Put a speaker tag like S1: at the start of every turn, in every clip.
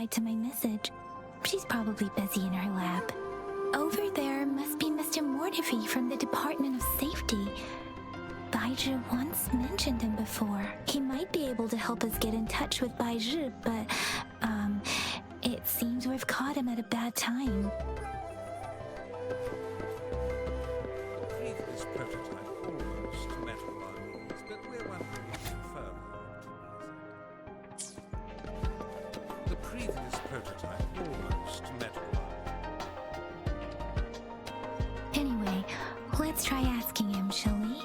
S1: replied to my message. She's probably busy in her lab. Over there must be Mr. Mortifi from the Department of Safety. Baizhi once mentioned him before. He might be able to help us get in touch with Baizhi, but, it seems we've caught him at a bad time.
S2: Previous prototype almost met all our needs, but we're wondering if you further optimize it. The previous prototype almost met all our
S1: Anyway, let's try asking him, shall we?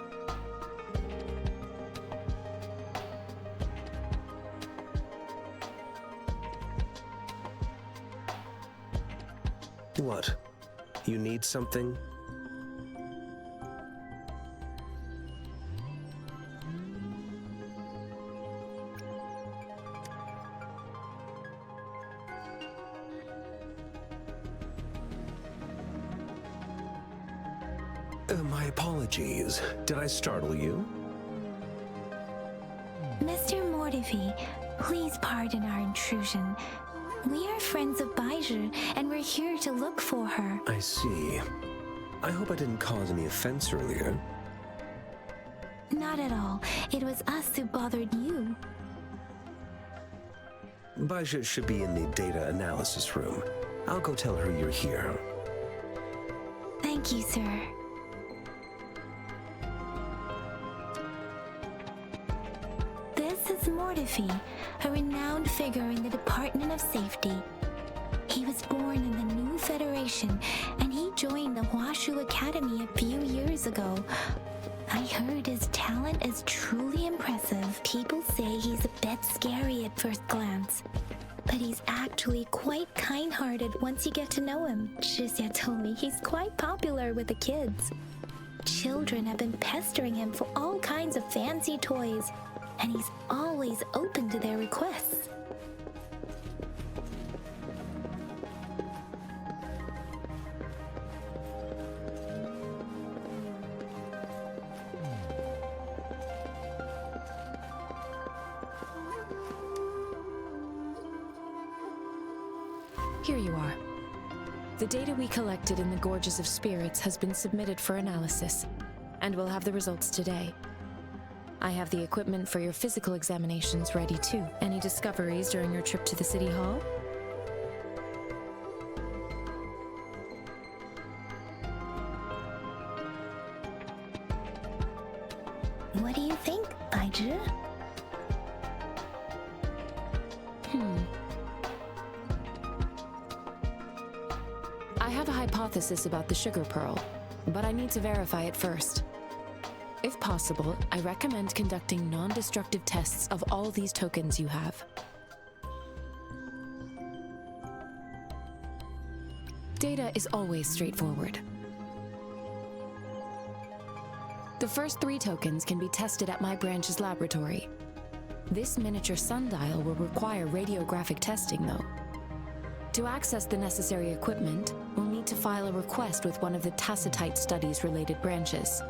S3: What? You need something? My apologies. Did I startle you?
S1: Mr. Mortifi, please pardon our intrusion. We are friends of Baizhi, and we're here to look for her.
S3: I see. I hope I didn't cause any offense earlier.
S1: Not at all. It was us who bothered you.
S3: Baizhi should be in the data analysis room. I'll go tell her you're here.
S1: Thank you, sir. This is Mortifi, a renowned figure in the Department of Safety. He was born in the new Federation, and he joined the Huashu Academy a few years ago. I heard his talent is truly impressive. People say he's a bit scary at first glance, but he's actually quite kind-hearted once you get to know him. Shizia told me he's quite popular with the kids. Children have been pestering him for all kinds of fancy toys, and he's always open to their requests.
S4: Here you are. The data we collected in the Gorges of Spirits has been submitted for analysis, and we'll have the results today. I have the equipment for your physical examinations ready too. Any discoveries during your trip to the City Hall?
S1: What do you think, Baizhi?
S4: I have a hypothesis about the sugar pearl, but I need to verify it first. If possible, I recommend conducting non-destructive tests of all these tokens you have. Data is always straightforward. The first 3 tokens can be tested at my branch's laboratory. This miniature sundial will require radiographic testing, though. To access the necessary equipment, we'll need to file a request with one of the Tacitite Studies-related branches.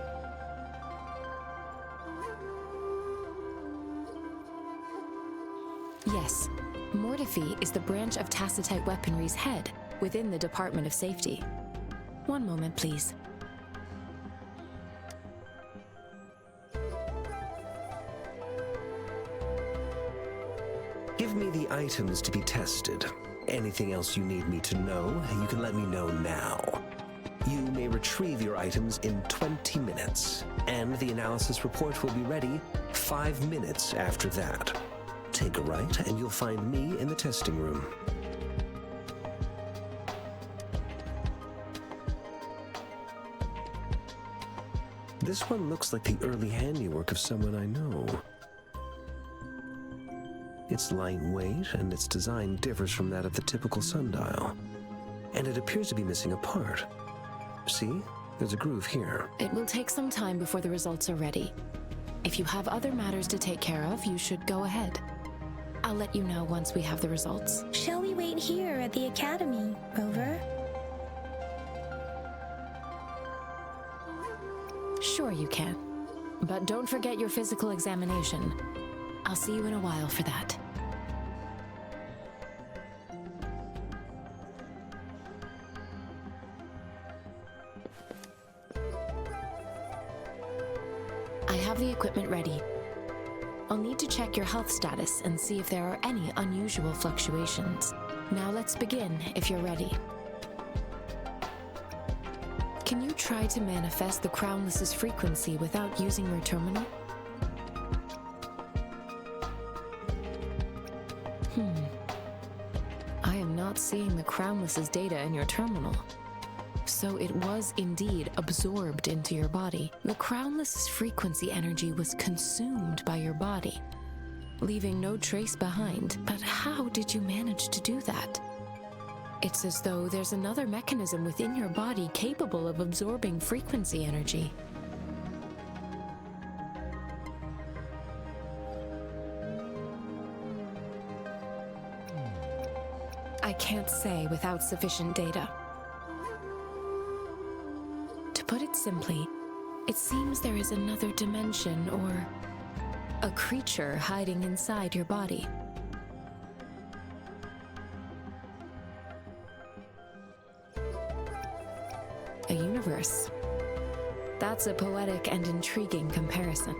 S4: Yes, Mortifi is the branch of Tacitite Weaponry's head within the Department of Safety. One moment, please.
S3: Give me the items to be tested. Anything else you need me to know, you can let me know now. You may retrieve your items in 20 minutes, and the analysis report will be ready 5 minutes after that. Take a right, and you'll find me in the testing room. This one looks like the early handiwork of someone I know. It's lightweight, and its design differs from that of the typical sundial. And it appears to be missing a part. See? There's a groove here.
S4: It will take some time before the results are ready. If you have other matters to take care of, you should go ahead. I'll let you know once we have the results.
S1: Shall we wait here at the academy, Rover?
S4: Sure you can. But don't forget your physical examination. I'll see you in a while for that. I have the equipment ready. I'll need to check your health status and see if there are any unusual fluctuations. Now let's begin, if you're ready. Can you try to manifest the Crownless's frequency without using your terminal? I am not seeing the Crownless's data in your terminal. So it was indeed absorbed into your body. The Crownless's frequency energy was consumed by your body, leaving no trace behind. But how did you manage to do that? It's as though there's another mechanism within your body capable of absorbing frequency energy. I can't say without sufficient data. To put it simply, it seems there is another dimension or a creature hiding inside your body. A universe. That's a poetic and intriguing comparison.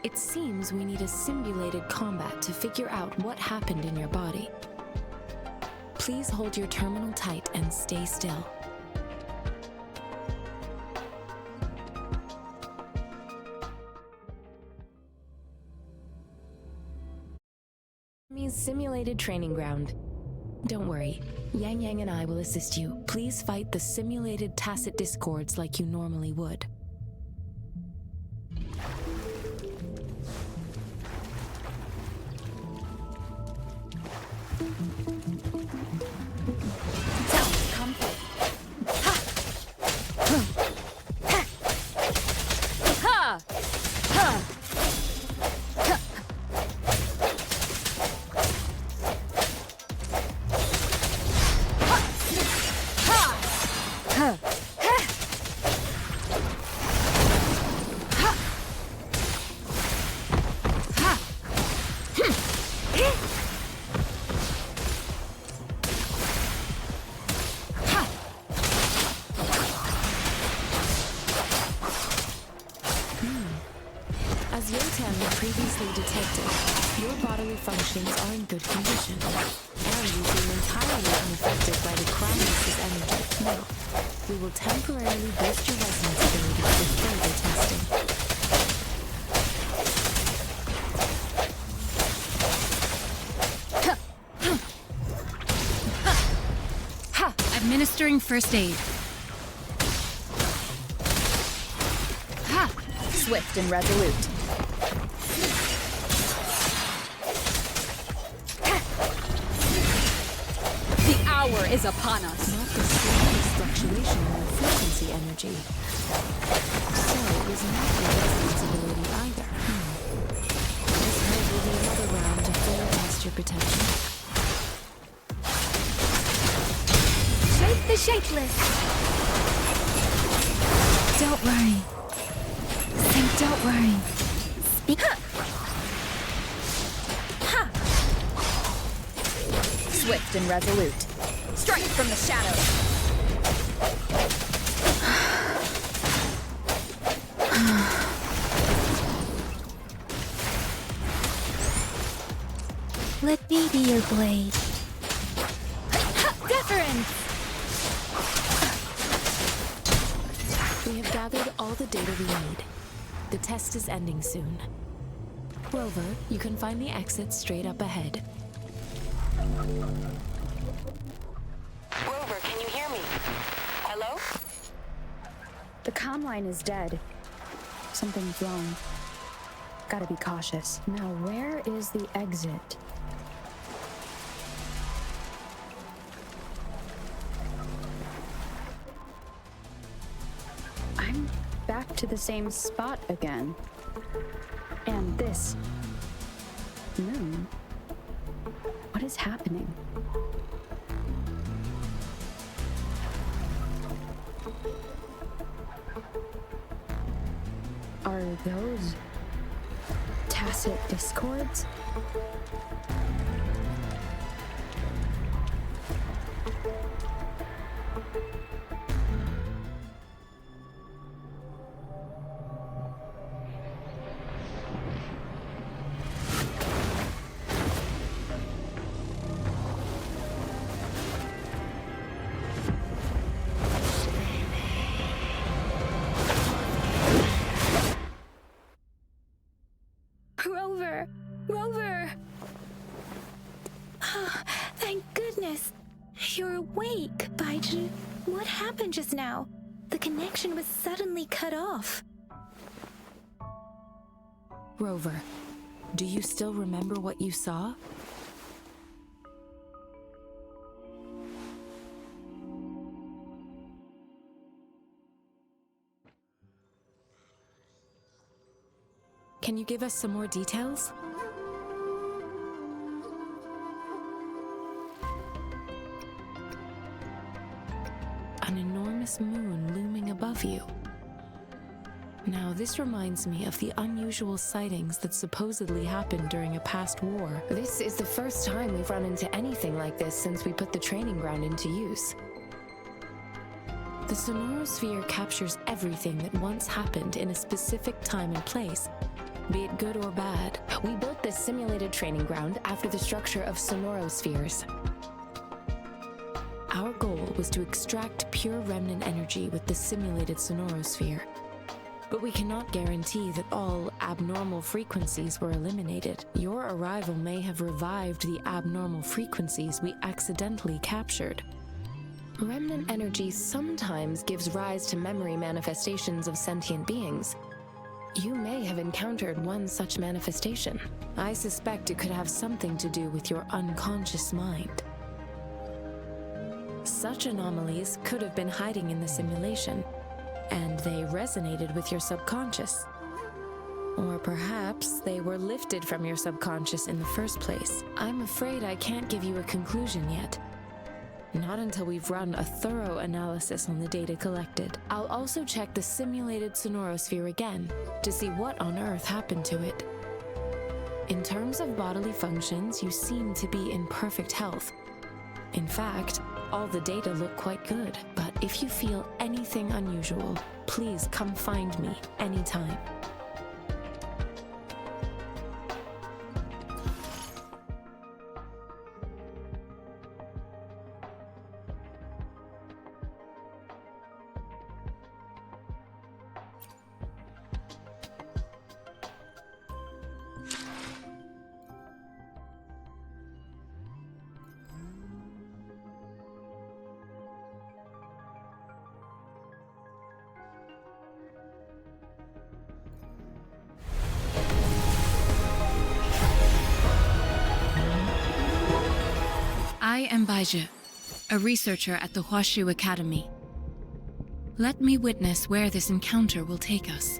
S4: It seems we need a simulated combat to figure out what happened in your body. Please hold your terminal tight and stay still. Simulated training ground. Don't worry, Yang Yang and I will assist you. Please fight the simulated tacit discords like you normally would. As Yotam had previously detected, your bodily functions are in good condition, and you seem entirely unaffected by the Crownless's energy. Now, we will temporarily boost your resonance ability with further testing.
S5: Administering first aid.
S6: Swift and resolute. The hour is upon us.
S4: Not the slightest fluctuation in the frequency energy. So it was not your resonance ability either. This might will be another round to fully test your protection.
S1: Shake the shakeless. Don't worry. Say don't worry. Speak.
S6: Swift and resolute. Strike from the shadows.
S1: Let me be your blade. Deference!
S4: We have gathered all the data we need. The test is ending soon. Rover, you can find the exit straight up ahead.
S7: Rover, can you hear me? Hello?
S6: The comm line is dead. Something's wrong. Gotta be cautious. Now, where is the exit? I'm back to the same spot again. And this moon. What is happening? Are those tacit discords?
S1: You're awake, Baiju. What happened just now? The connection was suddenly cut off.
S4: Rover, do you still remember what you saw? Can you give us some more details? An enormous moon looming above you. Now, this reminds me of the unusual sightings that supposedly happened during a past war. This is the first time we've run into anything like this since we put the training ground into use. The sonorosphere captures everything that once happened in a specific time and place, be it good or bad. We built this simulated training ground after the structure of sonorospheres. Our goal was to extract pure remnant energy with the simulated sonorosphere. But we cannot guarantee that all abnormal frequencies were eliminated. Your arrival may have revived the abnormal frequencies we accidentally captured. Remnant energy sometimes gives rise to memory manifestations of sentient beings. You may have encountered one such manifestation. I suspect it could have something to do with your unconscious mind. Such anomalies could have been hiding in the simulation, and they resonated with your subconscious. Or perhaps they were lifted from your subconscious in the first place. I'm afraid I can't give you a conclusion yet. Not until we've run a thorough analysis on the data collected. I'll also check the simulated sonorosphere again to see what on earth happened to it. In terms of bodily functions, you seem to be in perfect health. In fact, all the data look quite good, but if you feel anything unusual, please come find me anytime.
S5: I am Baiju, a researcher at the Huashu Academy. Let me witness where this encounter will take us.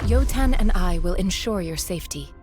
S5: Yotan and I will ensure your safety.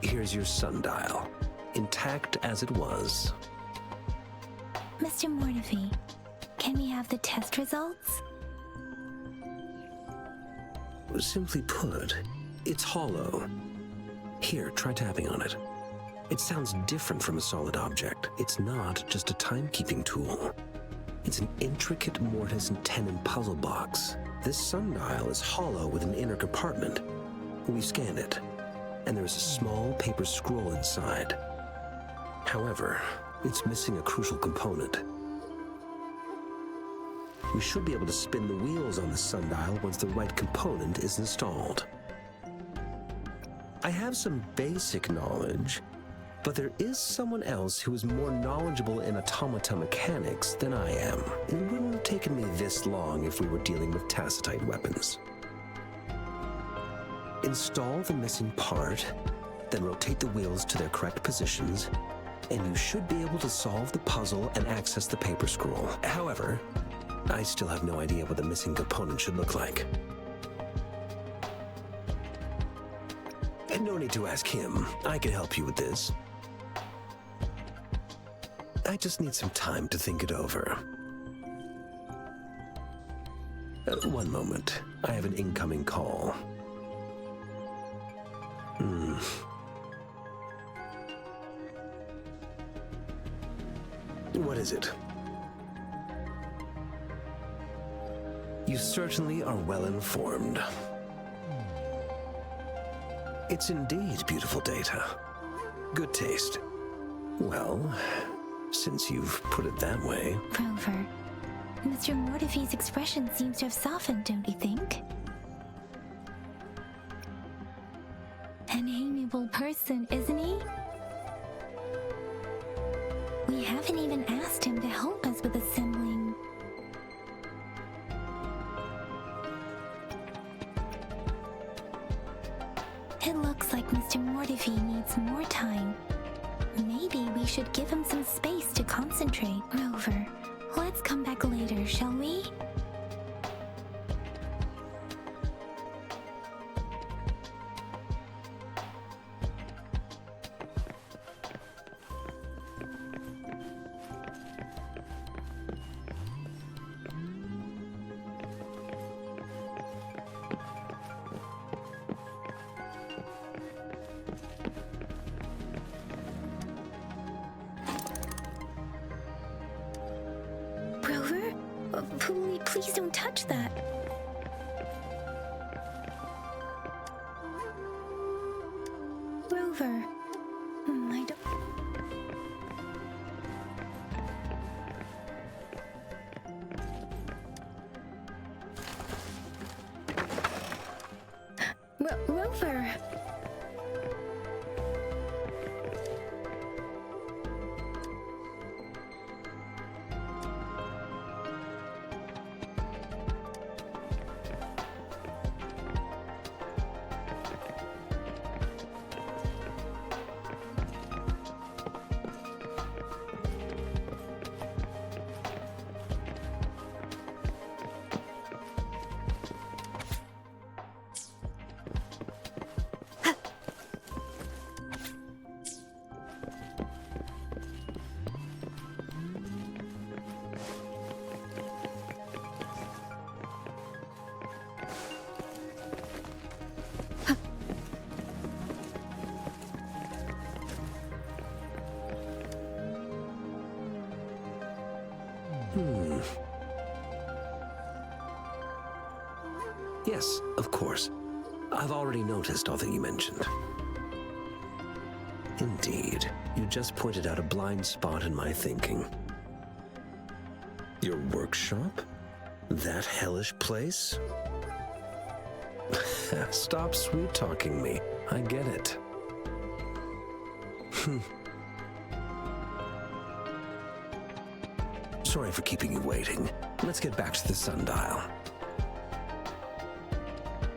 S3: Here's your sundial, intact as it was.
S1: Mr. Mortefi, can we have the test results?
S3: Simply put, it's hollow. Here, try tapping on it. It sounds different from a solid object. It's not just a timekeeping tool. It's an intricate mortise and tenon puzzle box. This sundial is hollow with an inner compartment. We scanned it, and there is a small paper scroll inside. However, it's missing a crucial component. We should be able to spin the wheels on the sundial once the right component is installed. I have some basic knowledge, but there is someone else who is more knowledgeable in automata mechanics than I am. It wouldn't have taken me this long if we were dealing with tacitite weapons. Install the missing part, then rotate the wheels to their correct positions, and you should be able to solve the puzzle and access the paper scroll. However, I still have no idea what the missing component should look like. And no need to ask him. I can help you with this. I just need some time to think it over. One moment. I have an incoming call. What is it? You certainly are well informed. It's indeed beautiful data. Good taste. Well, since you've put it that way.
S1: Rover, Mr. Mortefi's expression seems to have softened, don't you think? An amiable person, isn't he? We haven't even asked him to help us with assembling. It looks like Mr. Mortefi needs more time. Maybe we should give him some space to concentrate. Rover, let's come back later, shall we? Rover? Please don't touch that. Rover. I don't... Rover!
S3: Yes, of course. I've already noticed all that you mentioned. Indeed, you just pointed out a blind spot in my thinking. Your workshop? That hellish place? Stop sweet-talking me. I get it. Sorry for keeping you waiting. Let's get back to the sundial.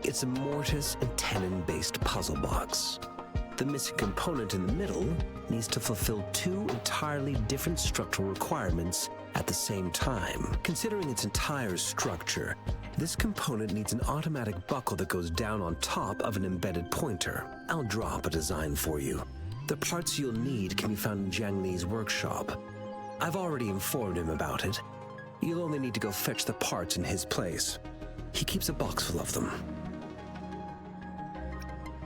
S3: It's a mortise and tenon-based puzzle box. The missing component in the middle needs to fulfill two entirely different structural requirements at the same time. Considering its entire structure, this component needs an automatic buckle that goes down on top of an embedded pointer. I'll draw up a design for you. The parts you'll need can be found in Jiang Li's workshop. I've already informed him about it. You'll only need to go fetch the parts in his place. He keeps a box full of them.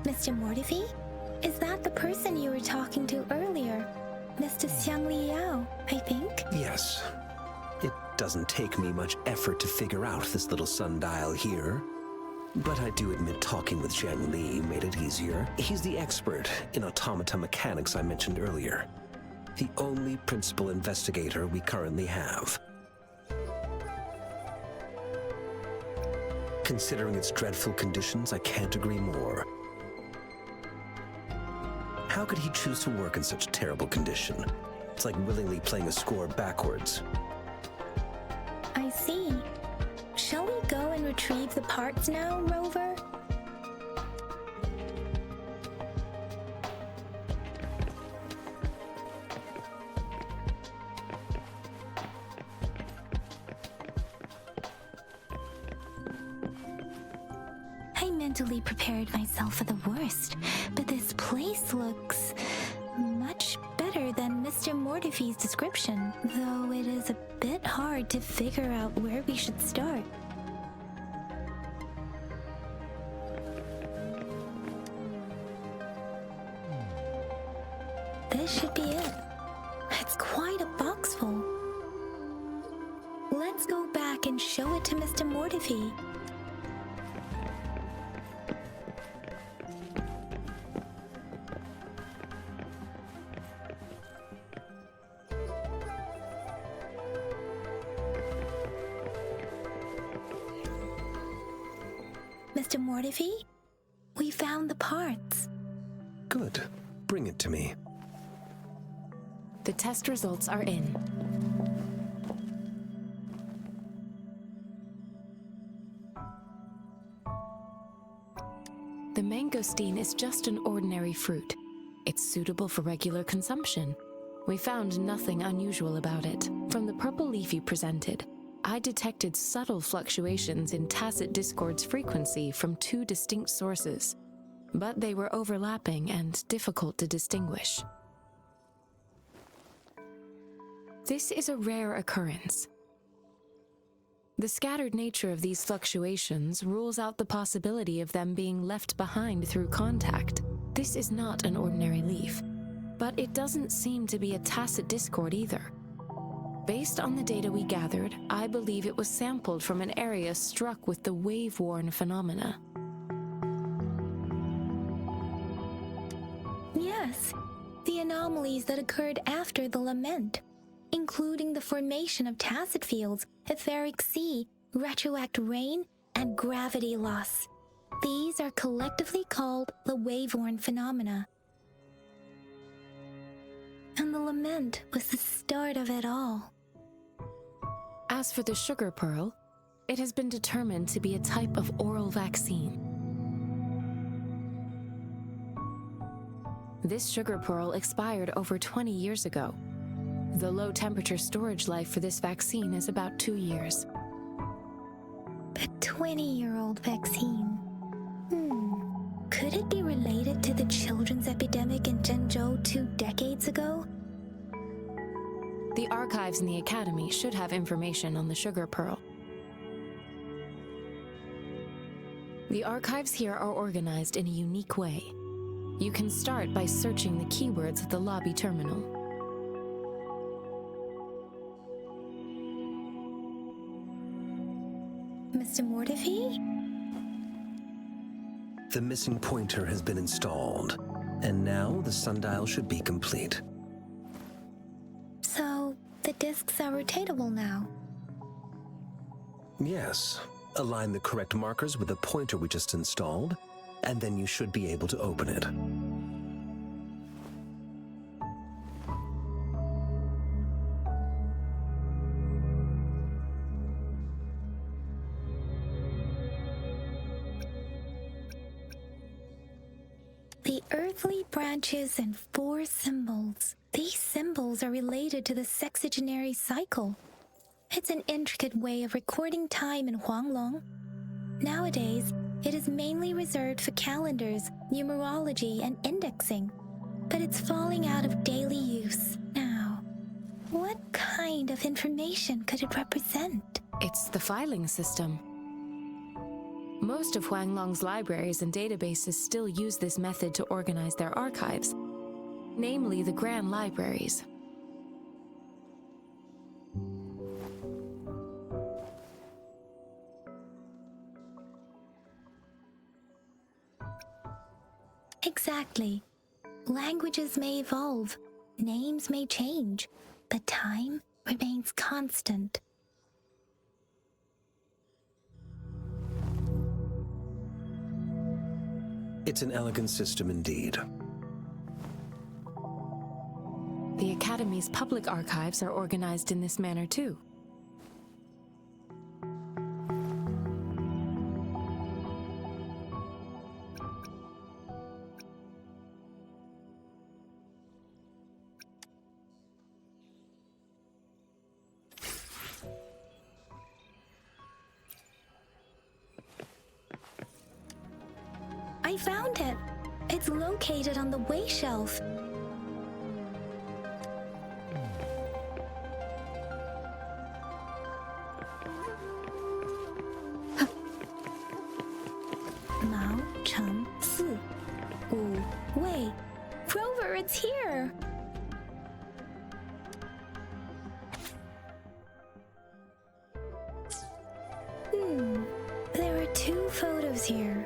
S1: Mr. Mortefi? Is that the person you were talking to earlier? Mr. Xiang Liao, I think?
S3: Yes. It doesn't take me much effort to figure out this little sundial here. But I do admit talking with Jiang Li made it easier. He's the expert in automata mechanics I mentioned earlier. The only principal investigator we currently have. Considering its dreadful conditions, I can't agree more. How could he choose to work in such terrible condition? It's like willingly playing a score backwards.
S1: I see. Shall we go and retrieve the parts now, Rover? I mentally prepared myself for the worst, but this place looks much better than Mr. Mortefi's description, though it is a bit hard to figure out where we should start. This should be it. It's quite a box full. Let's go back and show it to Mr. Mortefi. Mr. Mortefi, we found the parts.
S3: Good. Bring it to me.
S4: The test results are in. The mangosteen is just an ordinary fruit. It's suitable for regular consumption. We found nothing unusual about it. From the purple leaf you presented, I detected subtle fluctuations in tacit discord's frequency from two distinct sources, but they were overlapping and difficult to distinguish. This is a rare occurrence. The scattered nature of these fluctuations rules out the possibility of them being left behind through contact. This is not an ordinary leaf, but it doesn't seem to be a tacit discord either. Based on the data we gathered, I believe it was sampled from an area struck with the wave-worn phenomena.
S1: Yes, the anomalies that occurred after the lament, including the formation of tacit fields, etheric sea, retroact rain, and gravity loss. These are collectively called the wave-worn phenomena. And the lament was the start of it all.
S4: As for the sugar pearl, it has been determined to be a type of oral vaccine. This sugar pearl expired over 20 years ago. The low temperature storage life for this vaccine is about 2 years.
S1: A 20-year-old vaccine. Could it be related to the children's epidemic in Zhengzhou 2 decades ago?
S4: The archives in the Academy should have information on the sugar pearl. The archives here are organized in a unique way. You can start by searching the keywords at the lobby terminal.
S1: Mr. Mortefi?
S3: The missing pointer has been installed, and now the sundial should be complete.
S1: So, the discs are rotatable now.
S3: Yes. Align the correct markers with the pointer we just installed, and then you should be able to open it.
S1: The earthly branches and 4 symbols. These symbols are related to the sexagenary cycle. It's an intricate way of recording time in Huanglong. Nowadays, it is mainly reserved for calendars, numerology, and indexing. But it's falling out of daily use now. What kind of information could it represent?
S4: It's the filing system. Most of Huanglong's libraries and databases still use this method to organize their archives, namely the Grand Libraries.
S1: Exactly. Languages may evolve, names may change, but time remains constant.
S3: It's an elegant system indeed.
S4: The Academy's public archives are organized in this manner too.
S1: I found it. It's located on the way shelf. Mao Cheng Si. Wu Wei. Rover, it's here. There are 2 photos here.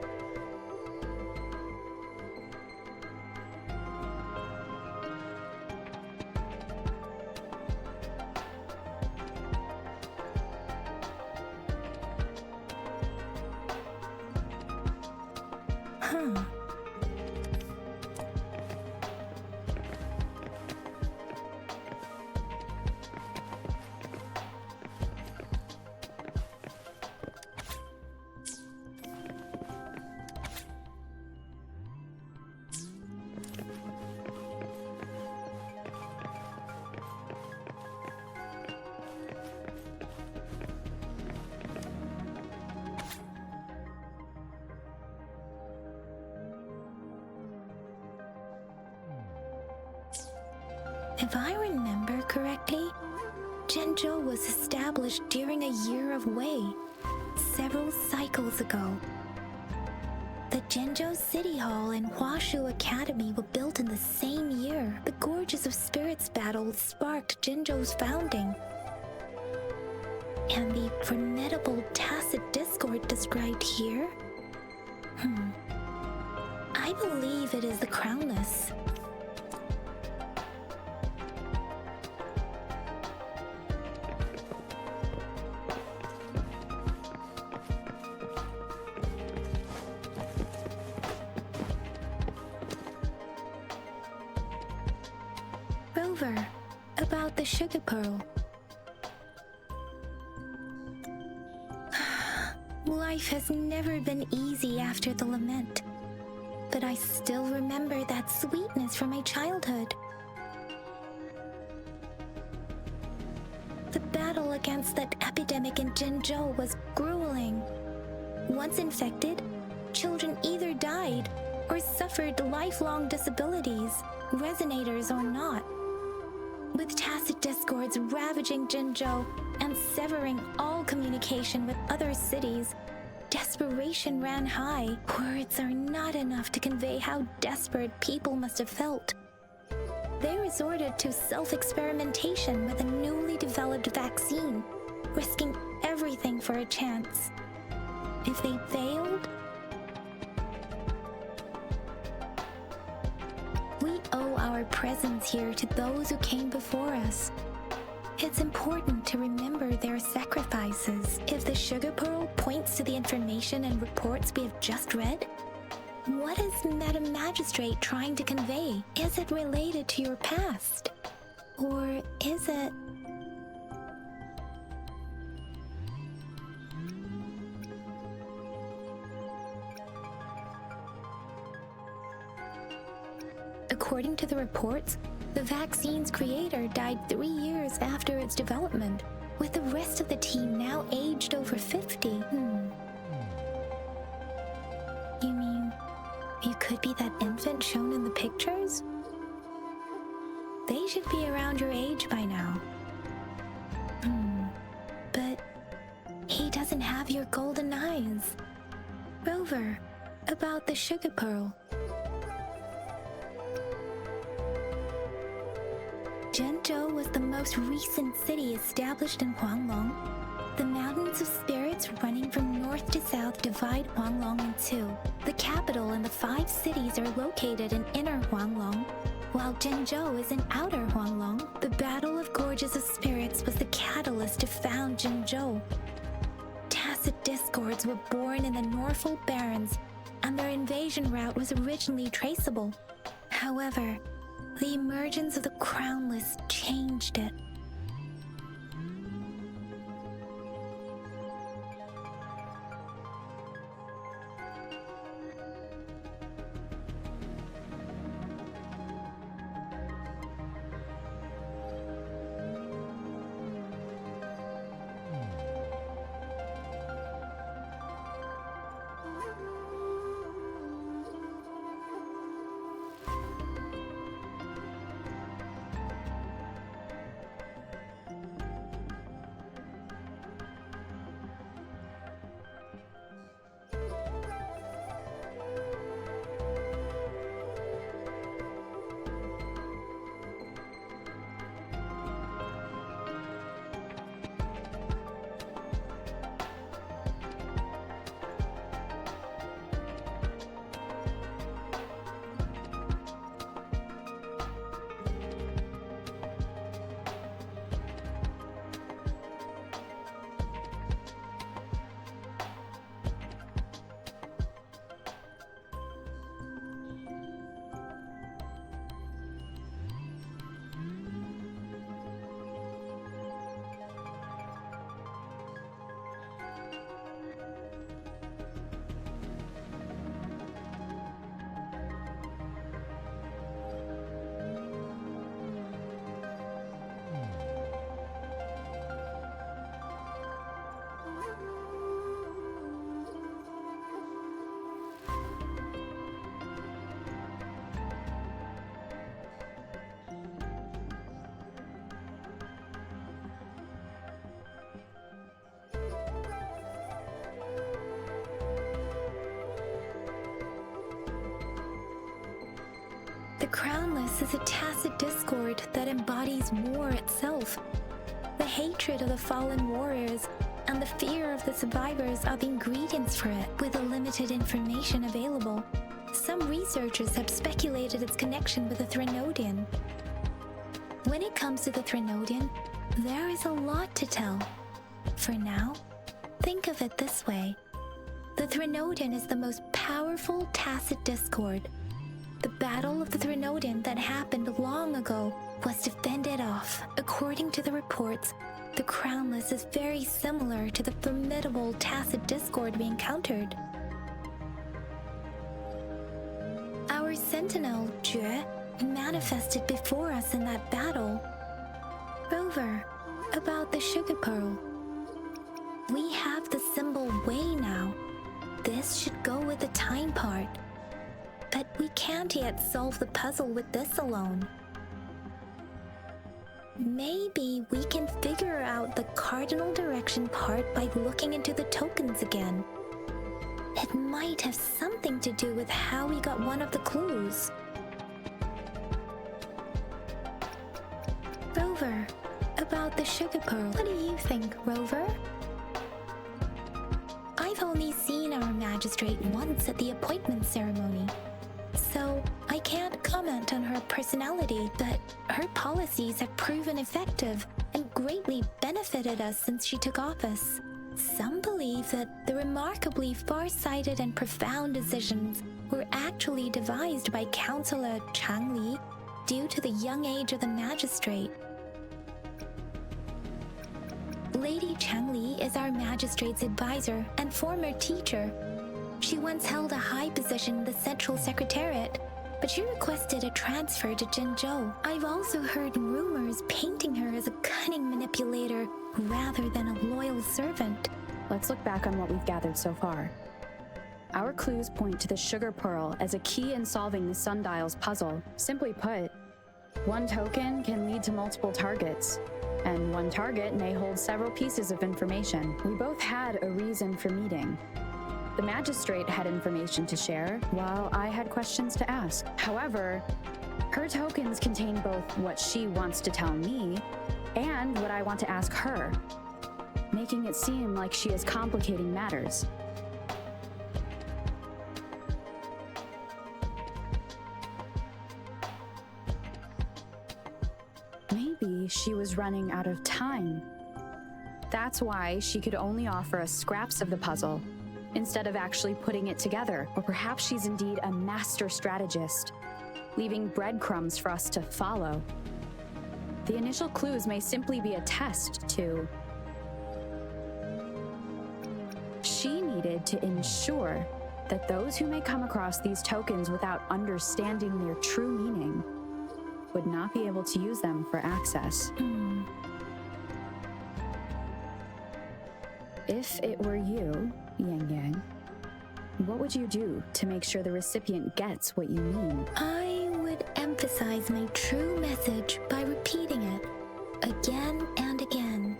S1: If I remember correctly, Zhenzhou was established during a year of Wei, several cycles ago. The Zhenzhou City Hall and Huashu Academy were built in the same year. The Gorges of Spirits battle sparked Zhenzhou's founding. And the formidable tacit discord described here? I believe it is the Crownless. Rover, about the sugar pearl. Life has never been easy after the lament, but I still remember that sweetness from my childhood. The battle against that epidemic in Zhenzhou was grueling. Once infected, children either died or suffered lifelong disabilities, resonators or not. With tacit discords ravaging Zhenzhou and severing all communication with other cities, desperation ran high. Words are not enough to convey how desperate people must have felt. They resorted to self-experimentation with a newly developed vaccine, risking everything for a chance. If they failed, We owe our presence here to those who came before us. It's important to remember their sacrifices. If the sugar pearl points to the information and reports we have just read, what is Madam Magistrate trying to convey? Is it related to your past? Or is it... According to the reports, the vaccine's creator died 3 years after its development, with the rest of the team now aged over 50. You mean, you could be that infant shown in the pictures? They should be around your age by now. But he doesn't have your golden eyes. Rover, about the sugar pearl. Zhenzhou was the most recent city established in Huanglong. The mountains of spirits running from north to south divide Huanglong in two. The capital and the 5 cities are located in inner Huanglong, while Zhenzhou is in outer Huanglong. The Battle of Gorges of Spirits was the catalyst to found Zhenzhou. Tacit discords were born in the Norfolk Barrens, and their invasion route was originally traceable. However, the emergence of the Crownless changed it. The Crownless is a tacit discord that embodies war itself. The hatred of the fallen warriors and the fear of the survivors are the ingredients for it. With the limited information available, some researchers have speculated its connection with the Threnodian. When it comes to the Threnodian, there is a lot to tell. For now, think of it this way. The Threnodian is the most powerful tacit discord. The Battle of the Threnodian that happened long ago was to fend it off. According to the reports, the Crownless is very similar to the formidable tacit discord we encountered. Our sentinel, Jue, manifested before us in that battle. Rover, about the sugar pearl. We have the symbol Wei now. This should go with the time part. But we can't yet solve the puzzle with this alone. Maybe we can figure out the cardinal direction part by looking into the tokens again. It might have something to do with how we got one of the clues. Rover, about the sugar pearl. What do you think, Rover? I've only seen our magistrate once at the appointment ceremony, so I can't comment on her personality, but her policies have proven effective and greatly benefited us since she took office. Some believe that the remarkably far-sighted and profound decisions were actually devised by Councillor Chang Li due to the young age of the magistrate. Lady Chang Li is our magistrate's advisor and former teacher. She once held a high position in the Central Secretariat, but she requested a transfer to Zhengzhou. I've also heard rumors painting her as a cunning manipulator rather than a loyal servant.
S6: Let's look back on what we've gathered so far. Our clues point to the sugar pearl as a key in solving the sundial's puzzle. Simply put, one token can lead to multiple targets, and one target may hold several pieces of information. We both had a reason for meeting. The magistrate had information to share, while I had questions to ask. However, her tokens contain both what she wants to tell me and what I want to ask her, making it seem like she is complicating matters. Maybe she was running out of time. That's why she could only offer us scraps of the puzzle, instead of actually putting it together. Or perhaps she's indeed a master strategist, leaving breadcrumbs for us to follow. The initial clues may simply be a test to... She needed to ensure that those who may come across these tokens without understanding their true meaning would not be able to use them for access. If it were you, Yang Yang, what would you do to make sure the recipient gets what you mean?
S1: I would emphasize my true message by repeating it again and again.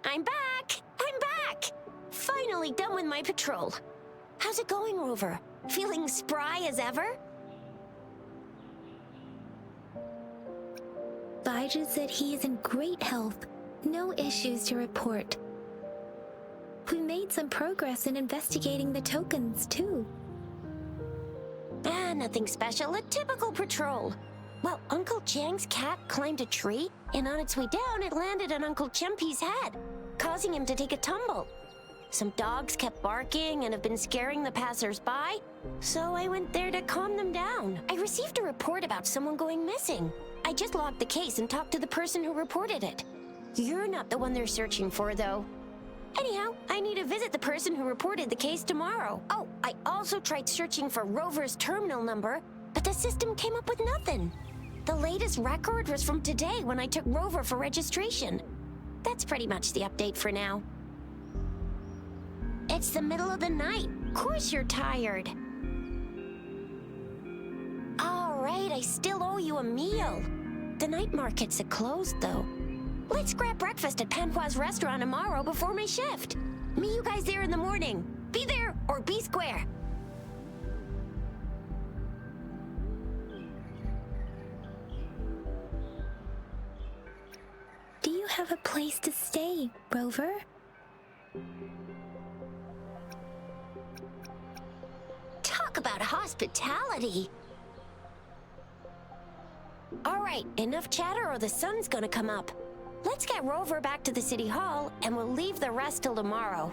S8: I'm back! I'm back! Finally done with my patrol. How's it going, Rover? Feeling spry as ever?
S1: Baija said he is in great health. No issues to report. We made some progress in investigating the tokens, too.
S8: Nothing special. A typical patrol. Well, Uncle Chang's cat climbed a tree, and on its way down, it landed on Uncle Chempi's head, causing him to take a tumble. Some dogs kept barking and have been scaring the passers-by, so I went there to calm them down. I received a report about someone going missing. I just logged the case and talked to the person who reported it. You're not the one they're searching for, though. Anyhow, I need to visit the person who reported the case tomorrow. Oh, I also tried searching for Rover's terminal number, but the system came up with nothing. The latest record was from today when I took Rover for registration. That's pretty much the update for now. It's the middle of the night. Of course you're tired. All right, I still owe you a meal. The night markets are closed, though. Let's grab breakfast at Panhua's restaurant tomorrow before my shift. Meet you guys there in the morning. Be there or be square.
S1: Do you have a place to stay, Rover?
S8: Talk about hospitality. All right, enough chatter or the sun's gonna come up. Let's get Rover back to the city hall, and we'll leave the rest till tomorrow.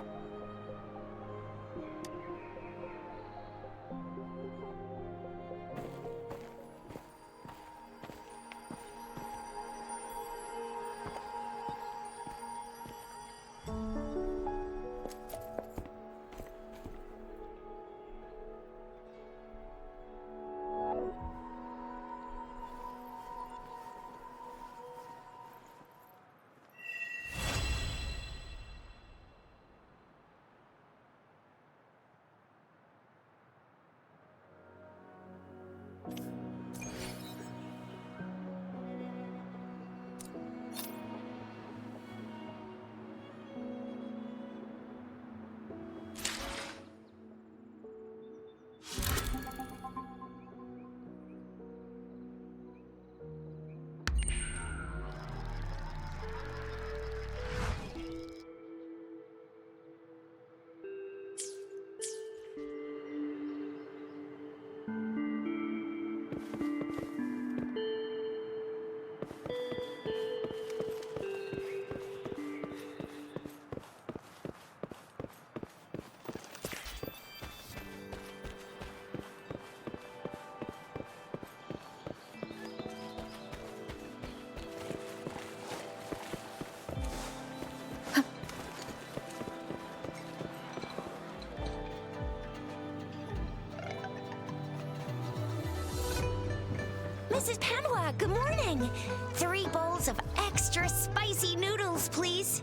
S8: Mrs. Panwa, good morning. 3 bowls of extra spicy noodles, please.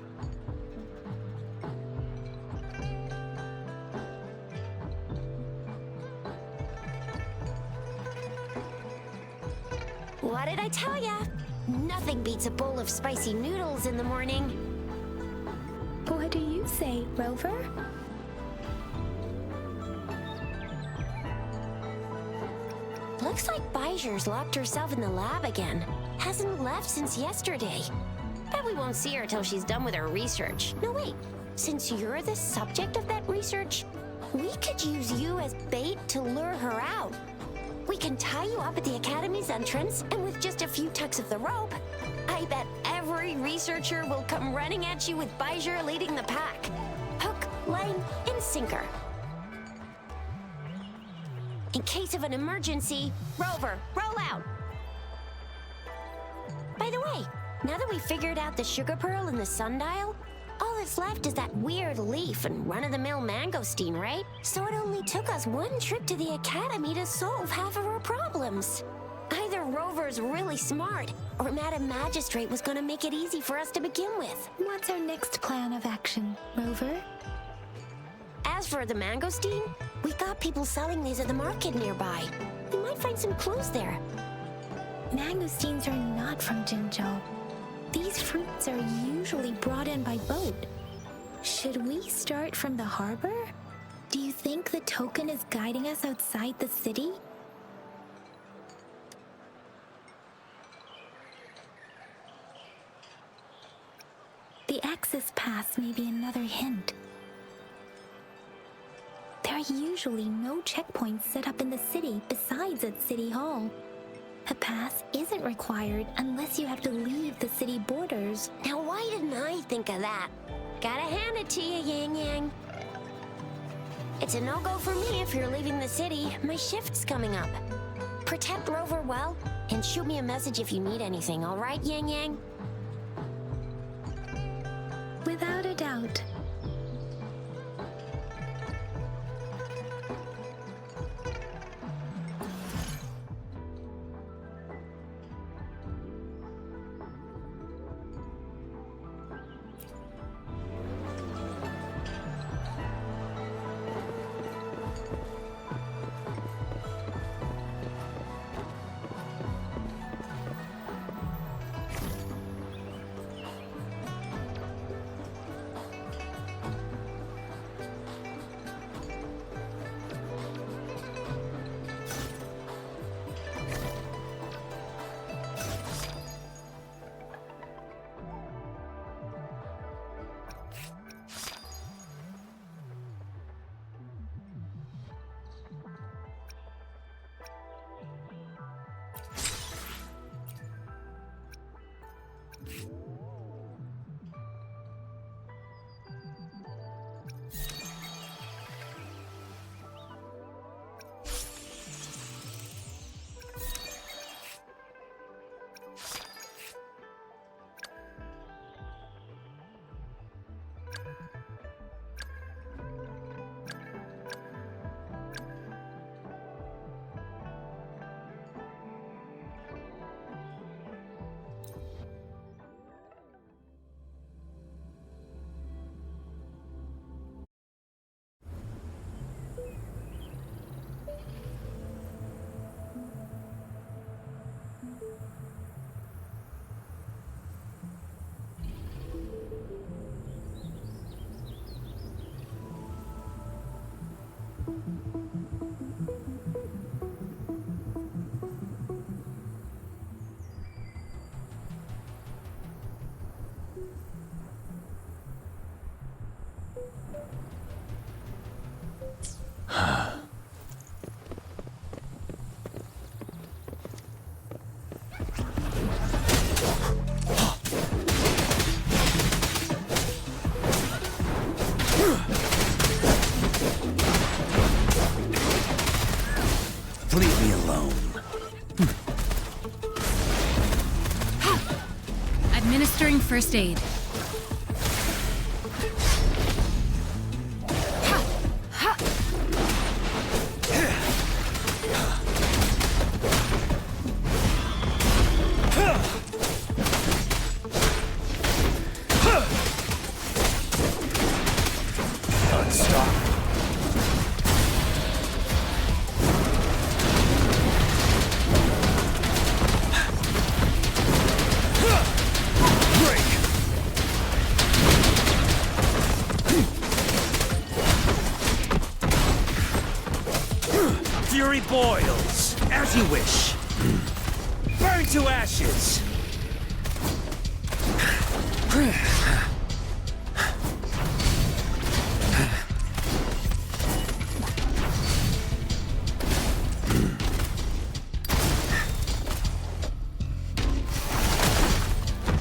S8: What did I tell ya? Nothing beats a bowl of spicy noodles in the morning.
S1: What do you say, Rover?
S8: Looks like Bijur's locked herself in the lab again. Hasn't left since yesterday. Bet we won't see her till she's done with her research. No, wait. Since you're the subject of that research, we could use you as bait to lure her out. We can tie you up at the Academy's entrance, and with just a few tugs of the rope, I bet every researcher will come running at you with Bijur leading the pack. Hook, line, and sinker. In case of an emergency, Rover, roll out! By the way, now that we figured out the sugar pearl and the sundial, all that's left is that weird leaf and run-of-the-mill mangosteen, right? So it only took us 1 trip to the Academy to solve half of our problems. Either Rover's really smart, or Madam Magistrate was gonna make it easy for us to begin with.
S1: What's our next plan of action, Rover?
S8: As for the mangosteen, we got people selling these at the market nearby. We might find some clues there.
S1: Mangosteens are not from Jinzhou. These fruits are usually brought in by boat. Should we start from the harbor? Do you think the token is guiding us outside the city? The access pass may be another hint. There are usually no checkpoints set up in the city besides at City Hall. A pass isn't required unless you have to leave the city borders.
S8: Now why didn't I think of that? Gotta hand it to you, Yang Yang. It's a no-go for me if you're leaving the city. My shift's coming up. Protect Rover well, and shoot me a message if you need anything, all right, Yang Yang?
S1: Without a doubt.
S3: Leave me alone.
S5: Administering first aid.
S9: boils. As you wish. Burn to ashes.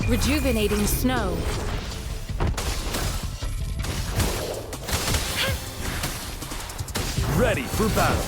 S5: Rejuvenating snow.
S9: Ready for battle.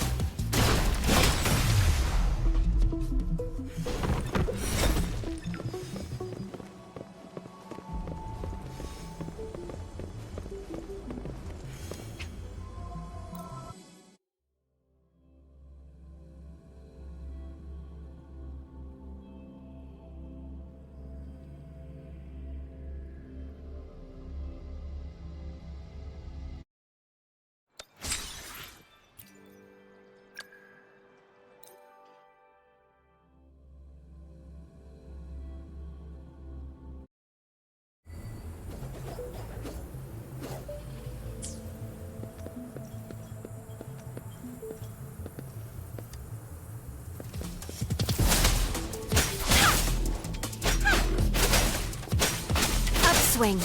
S5: Upswing.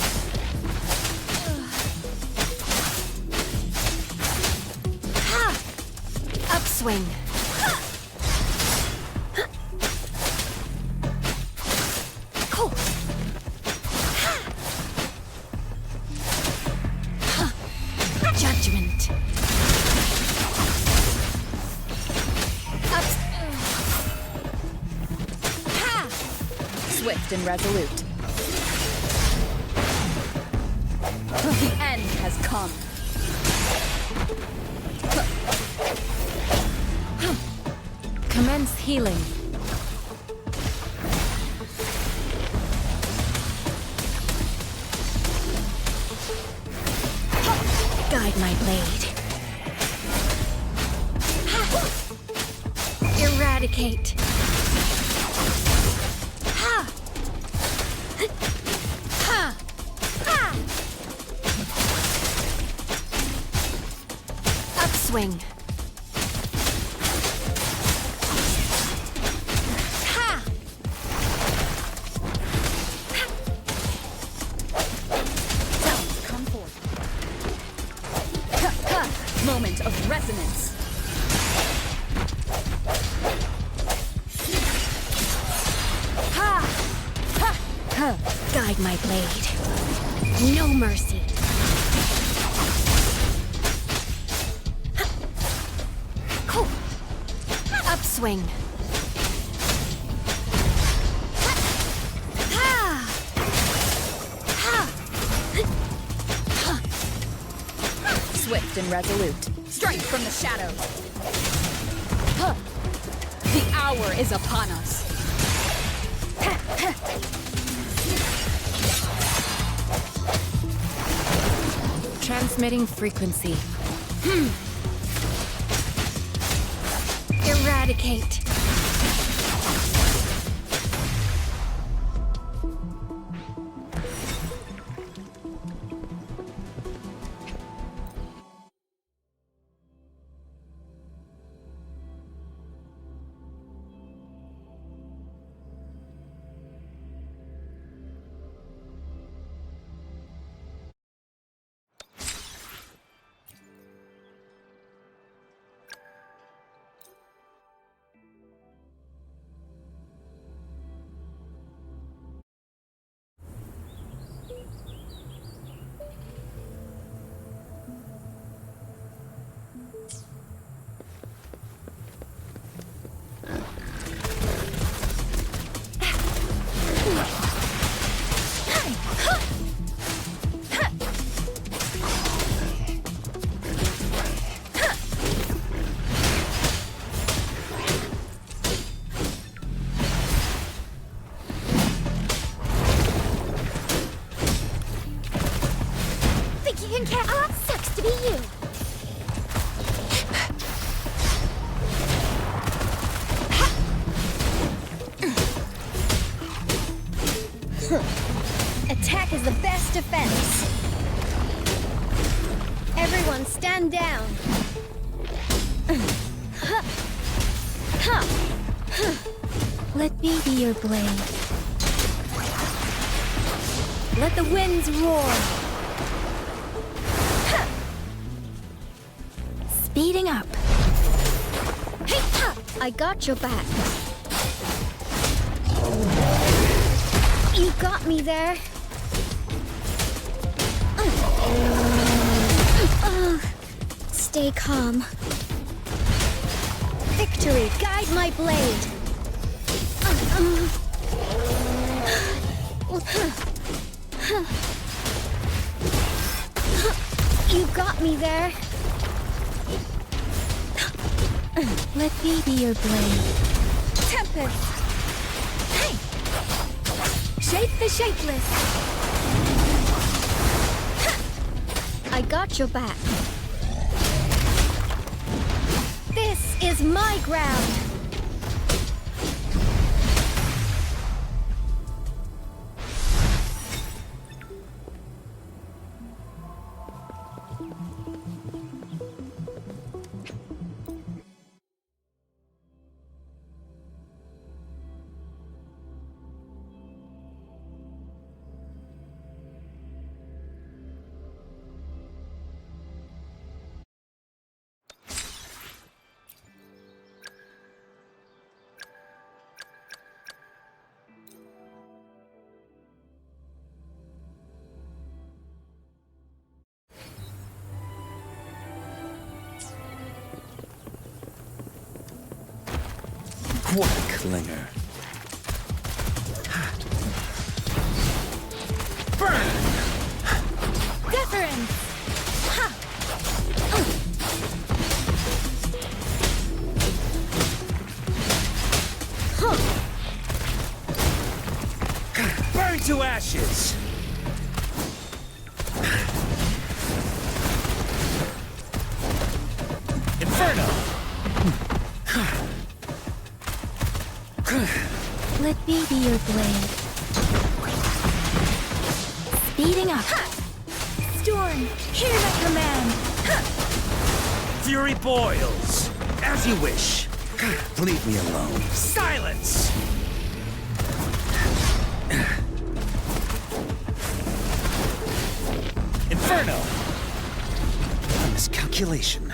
S5: Upswing. Cool. Judgment.
S6: Swift and resolute. The end has come.
S5: Commence healing. Guide my blade. Eradicate. Upswing.
S6: Sounds come forth. Moment of resonance.
S5: Guide my blade. No mercy. Cool. Upswing.
S6: Swift and resolute. Strike from the shadows. The hour is upon us.
S5: Transmitting frequency. Eradicate.
S8: Sucks to be you.
S10: Attack is the best defense. Everyone stand down. Let me be your blade. Let the winds roar.
S1: Speeding up.
S10: Hey, I got your back. You got me there. Stay calm. Victory, guide my blade. You got me there.
S1: Let me be your blade.
S10: Tempest. Hey! Shape the shapeless. I got your back. This is my ground.
S9: What a clinger. Burn!
S10: Deference!
S9: Burn to ashes! Inferno!
S1: Let me be your blade. Speeding up.
S10: Storm, hear my command!
S9: Fury boils! As you wish. Leave me alone. Silence! Inferno! A miscalculation.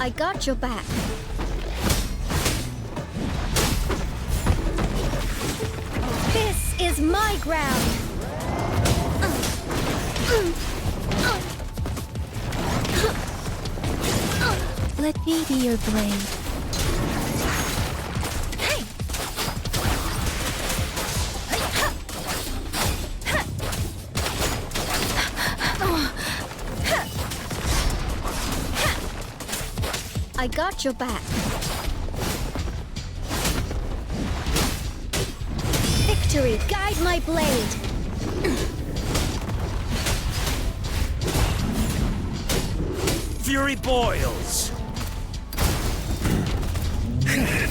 S10: I got your back. This is my ground.
S1: Let me be your blade.
S10: Hey! I got your back. Victory, guide my blade.
S9: Fury boils!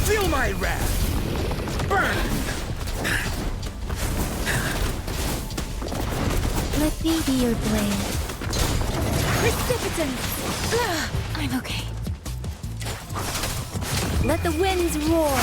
S9: Feel my wrath! Burn!
S1: Let me be your blade.
S10: Precipitance!
S1: I'm okay.
S10: Let the winds roar.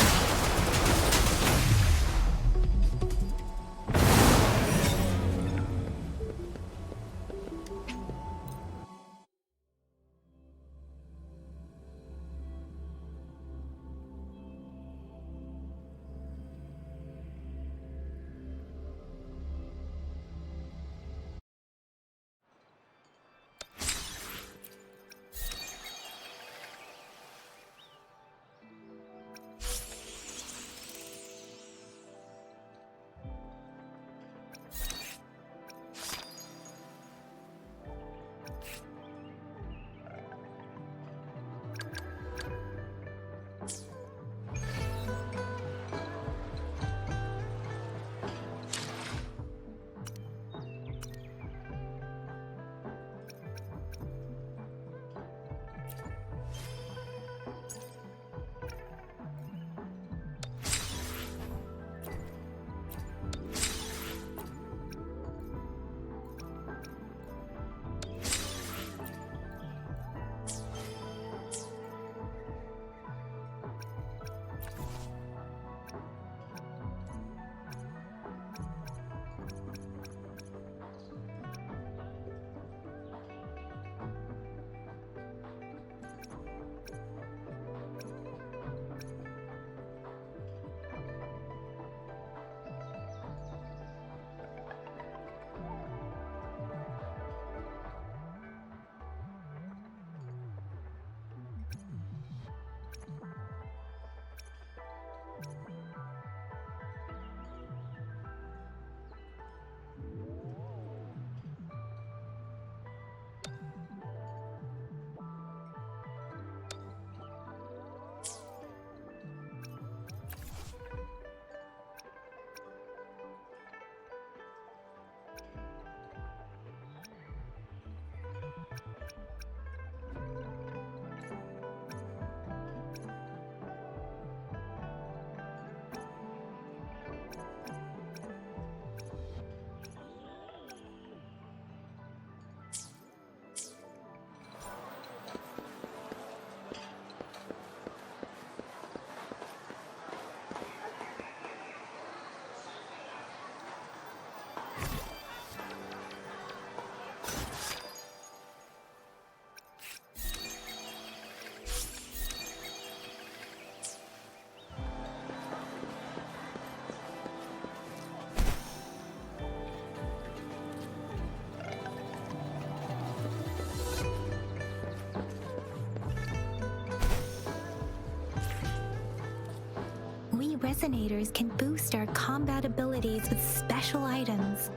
S1: resonators can boost our combat abilities with special items.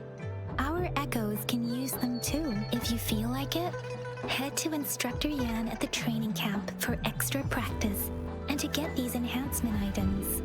S1: Our echoes can use them too, if you feel like it. Head to Instructor Yan at the training camp for extra practice and to get these enhancement items.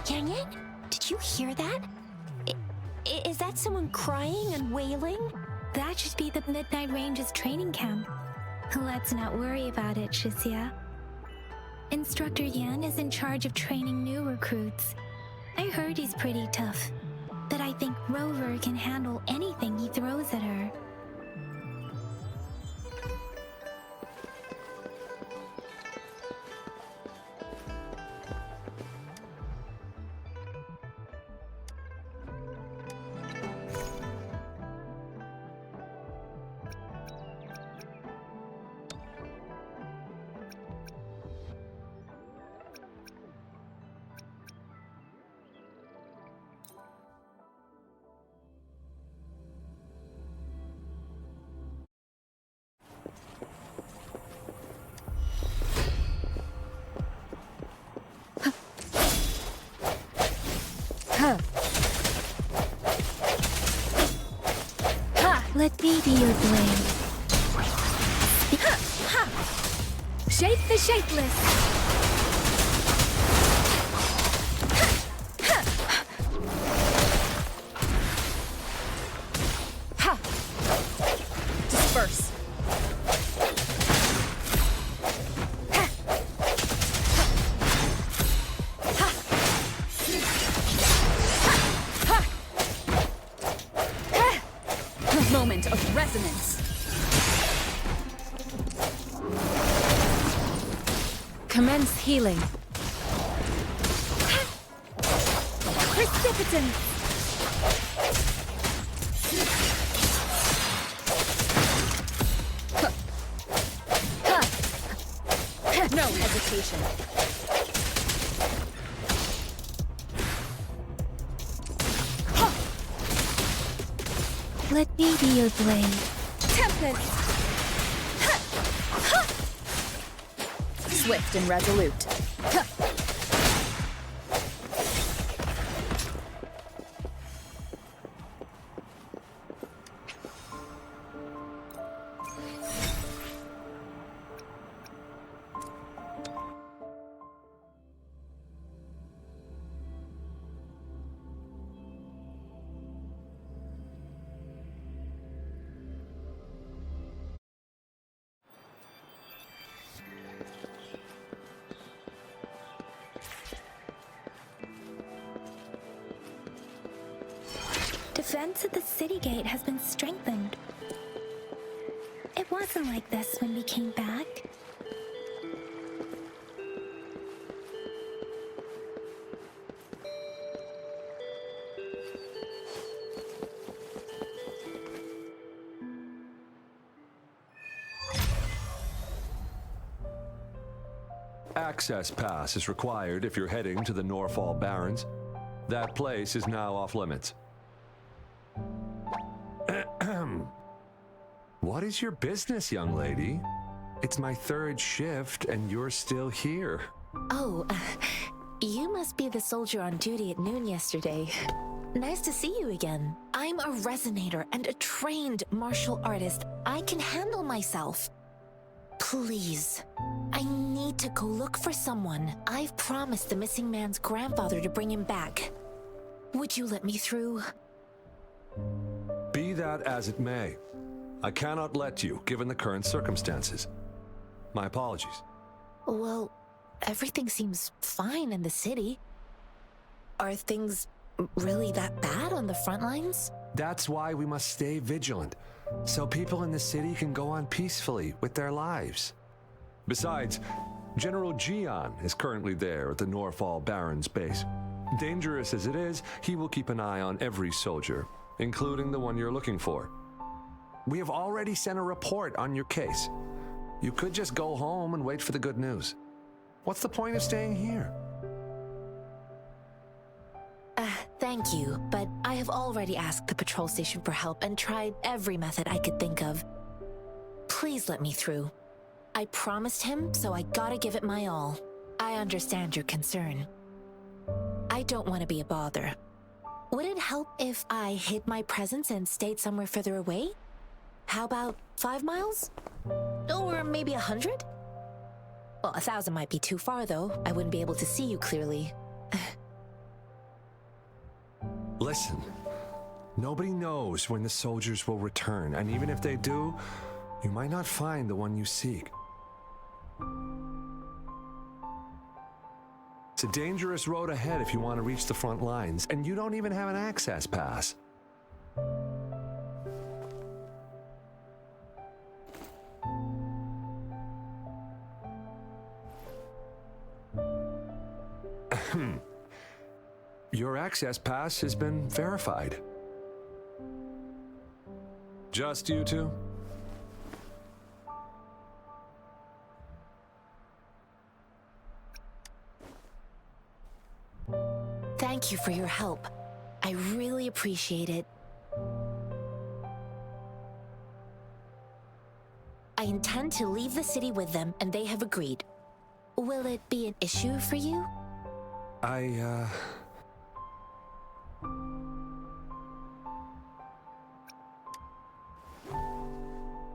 S8: Yang Yang, did you hear that? Is that someone crying and wailing?
S1: That should be the Midnight Range's training camp. Let's not worry about it, Shixia. Instructor Yan is in charge of training new recruits. I heard he's pretty tough, but I think Rover can handle anything he throws at her. Let me be your blade. Shape the shapeless.
S6: Disperse. Moment of resonance.
S4: Commence healing.
S1: Precipitance.
S6: No hesitation.
S1: Let me be your blade.
S6: Tempest. Swift and resolute.
S1: Defense at the city gate has been strengthened. It wasn't like this when we came back.
S11: Access pass is required if you're heading to the Norfall Barrens. That place is now off limits. What is your business, young lady? It's my third shift and you're still here.
S8: Oh, you must be the soldier on duty at noon yesterday. Nice to see you again. I'm a resonator and a trained martial artist. I can handle myself. Please, I need to go look for someone. I've promised the missing man's grandfather to bring him back. Would you let me through?
S11: Be that as it may, I cannot let you, given the current circumstances. My apologies.
S8: Well, everything seems fine in the city. Are things really that bad on the front lines?
S11: That's why we must stay vigilant, so people in the city can go on peacefully with their lives. Besides, General Jian is currently there at the Norfall Barrens base. Dangerous as it is, he will keep an eye on every soldier, including the one you're looking for. We have already sent a report on your case. You could just go home and wait for the good news. What's the point of staying here?
S4: Thank you, but I have already asked the patrol station for help and tried every method I could think of. Please let me through. I promised him, so I gotta give it my all. I understand your concern. I don't want to be a bother. Would it help if I hid my presence and stayed somewhere further away? How about 5 miles? Or maybe 100? Well, 1,000 might be too far, though. I wouldn't be able to see you clearly.
S11: Listen, nobody knows when the soldiers will return, and even if they do, you might not find the one you seek. It's a dangerous road ahead if you want to reach the front lines, and you don't even have an access pass. Your access pass has been verified. Just you two?
S4: Thank you for your help. I really appreciate it. I intend to leave the city with them, and they have agreed. Will it be an issue for you?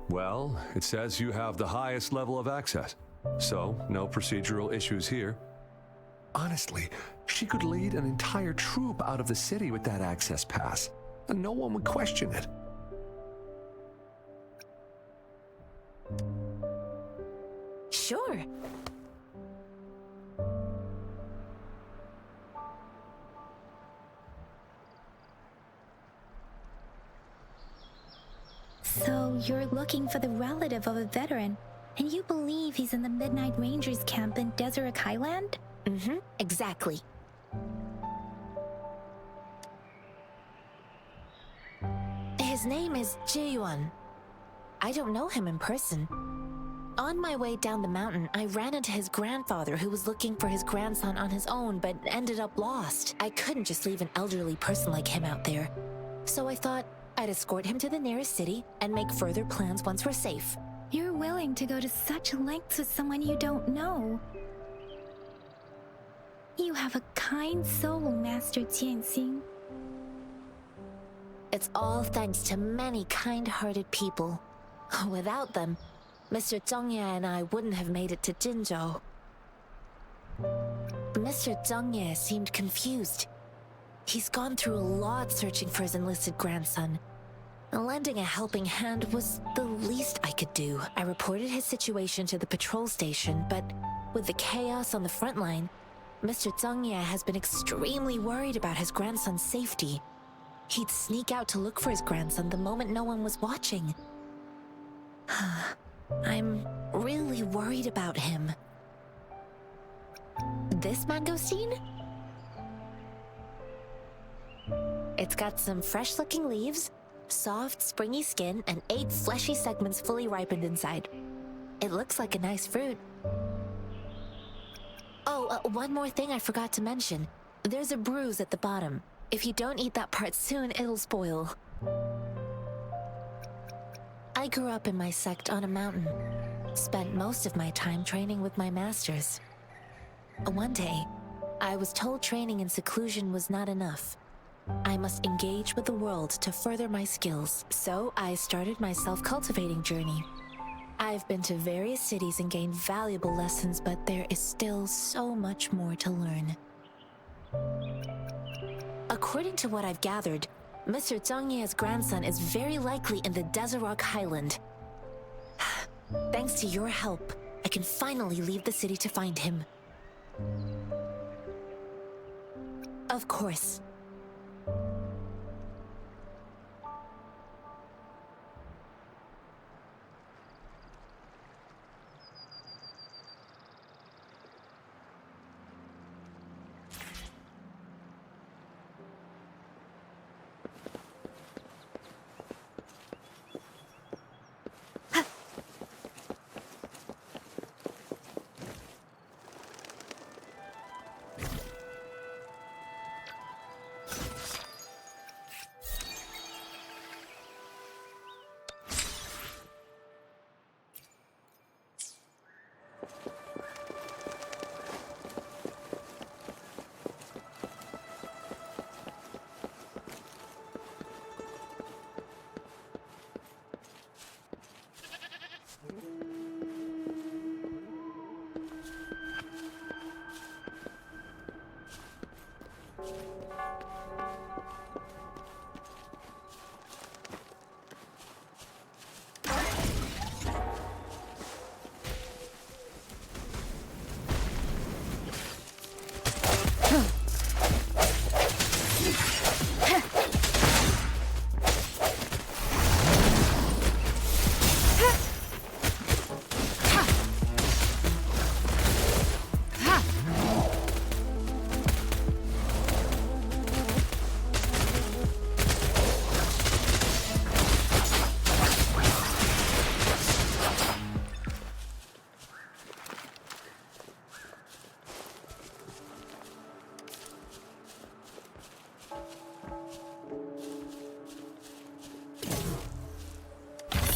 S11: Well, it says you have the highest level of access, so no procedural issues here. Honestly, she could lead an entire troop out of the city with that access pass, and no one would question it.
S4: Sure.
S1: So you're looking for the relative of a veteran, and you believe he's in the Midnight Rangers camp in Deseret Highland?
S4: Mm-hmm, exactly. His name is Ji-yuan. I don't know him in person. On my way down the mountain, I ran into his grandfather who was looking for his grandson on his own but ended up lost. I couldn't just leave an elderly person like him out there. So I thought I'd escort him to the nearest city and make further plans once we're safe.
S1: You're willing to go to such lengths with someone you don't know. You have a kind soul, Master Jianxing.
S4: It's all thanks to many kind-hearted people. Without them, Mr. Zhengye and I wouldn't have made it to Jinzhou. Mr. Zhengye seemed confused. He's gone through a lot searching for his enlisted grandson. Lending a helping hand was the least I could do. I reported his situation to the patrol station, but with the chaos on the front line, Mr. Zhengye has been extremely worried about his grandson's safety. He'd sneak out to look for his grandson the moment no one was watching. I'm really worried about him. This mangosteen? It's got some fresh-looking leaves, soft, springy skin, and 8 fleshy segments fully ripened inside. It looks like a nice fruit. Oh, one more thing I forgot to mention. There's a bruise at the bottom. If you don't eat that part soon, it'll spoil. I grew up in my sect on a mountain. Spent most of my time training with my masters. One day, I was told training in seclusion was not enough. I must engage with the world to further my skills. So I started my self-cultivating journey. I've been to various cities and gained valuable lessons, but there is still so much more to learn. According to what I've gathered, Mr. Zhengye's grandson is very likely in the Deseret Highland. Thanks to your help, I can finally leave the city to find him. Of course.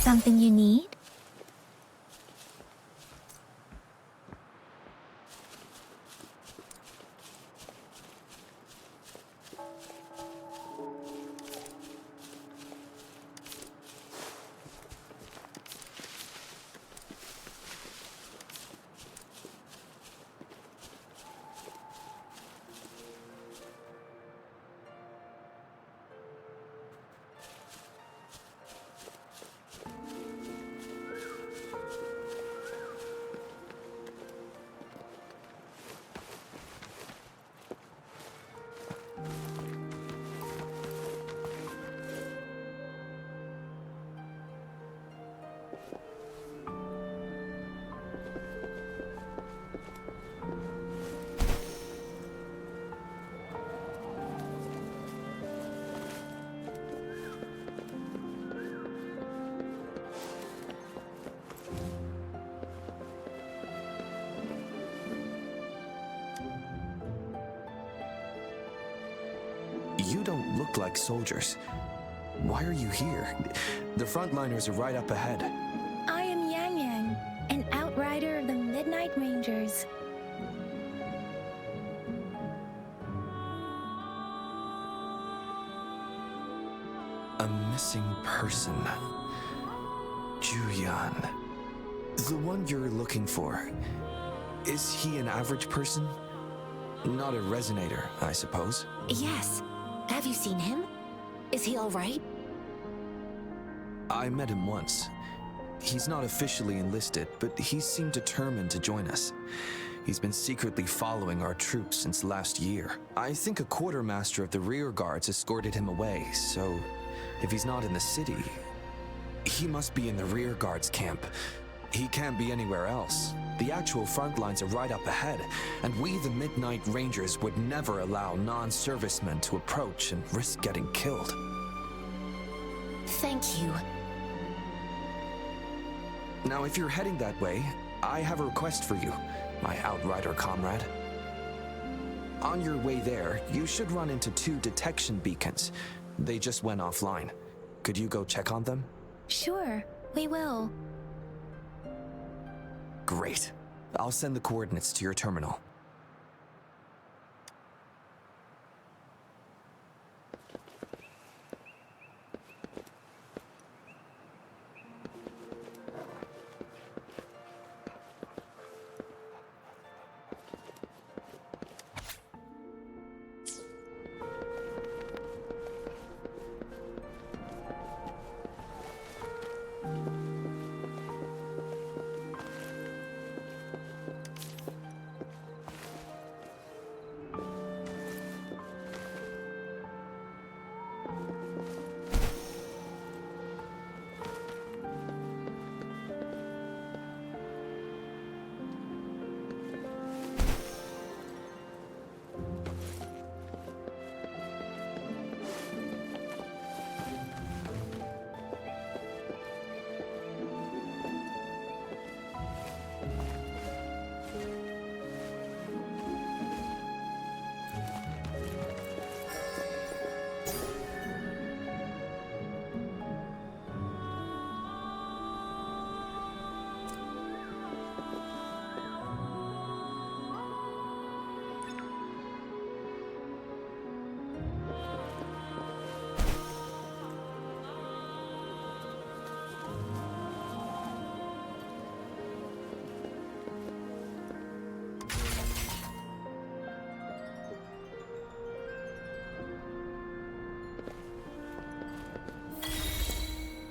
S1: Something you need?
S12: You don't look like soldiers. Why are you here? The frontliners are right up ahead.
S1: I am Yang Yang, an outrider of the Midnight Rangers.
S12: A missing person. Juyan. The one you're looking for. Is he an average person? Not a resonator, I suppose.
S8: Yes. Have you seen him? Is he all right?
S12: I met him once. He's not officially enlisted, but he seemed determined to join us. He's been secretly following our troops since last year. I think a quartermaster of the rear guards escorted him away, so if he's not in the city, he must be in the rear guards camp. He can't be anywhere else. The actual front lines are right up ahead, and we, the Midnight Rangers, would never allow non-servicemen to approach and risk getting killed.
S8: Thank you.
S12: Now, if you're heading that way, I have a request for you, my outrider comrade. On your way there, you should run into 2 detection beacons. They just went offline. Could you go check on them?
S1: Sure, we will.
S12: Great. I'll send the coordinates to your terminal.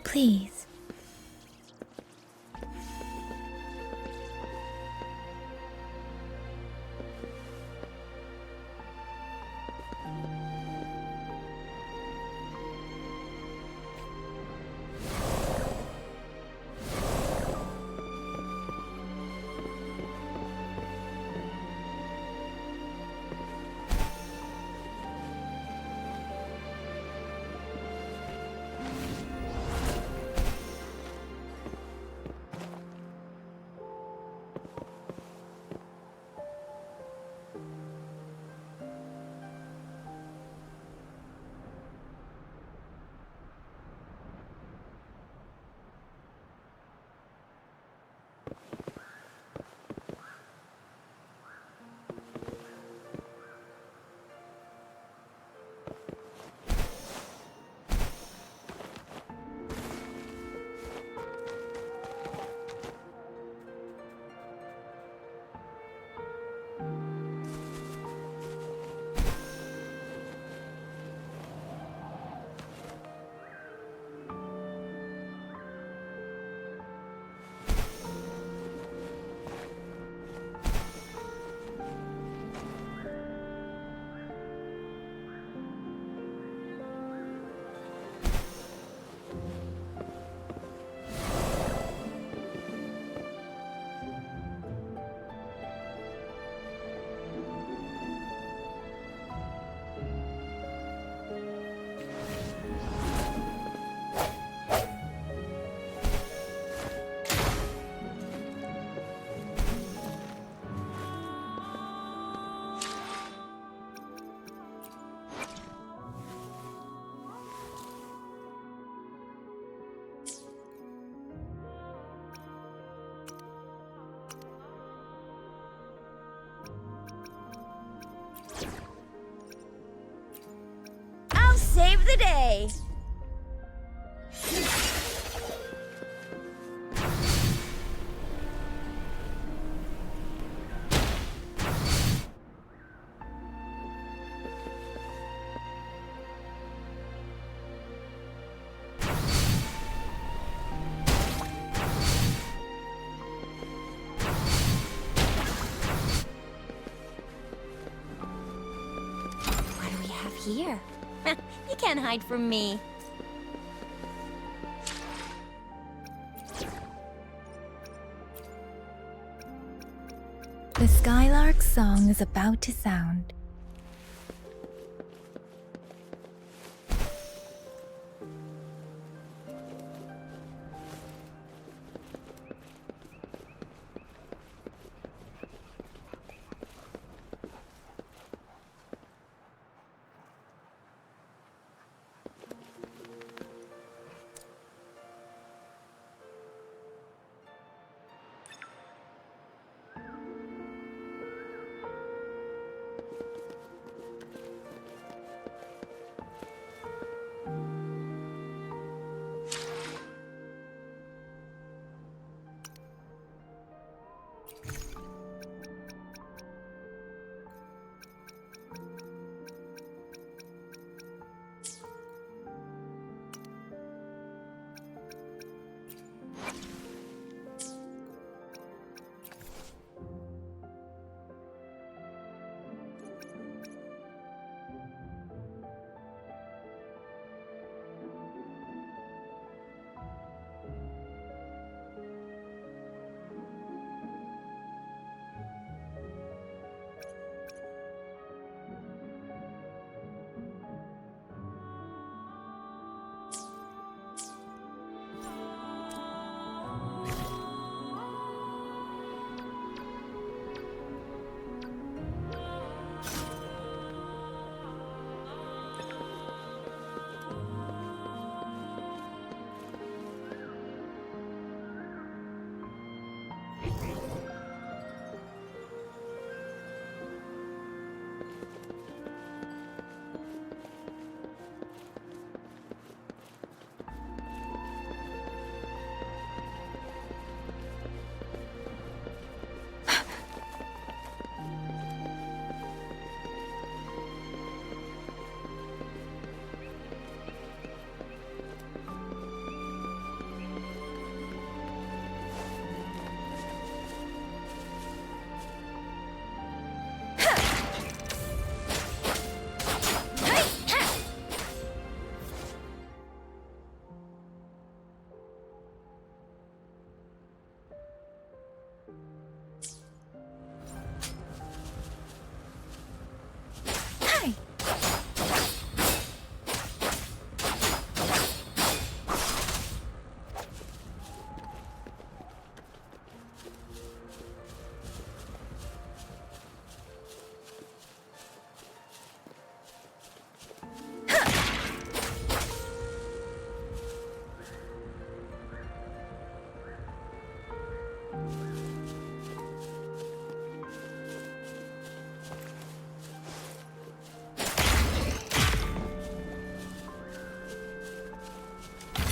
S1: Please.
S10: save the day.
S8: What do we have here? You can't hide from me.
S1: The Skylark's song is about to sound.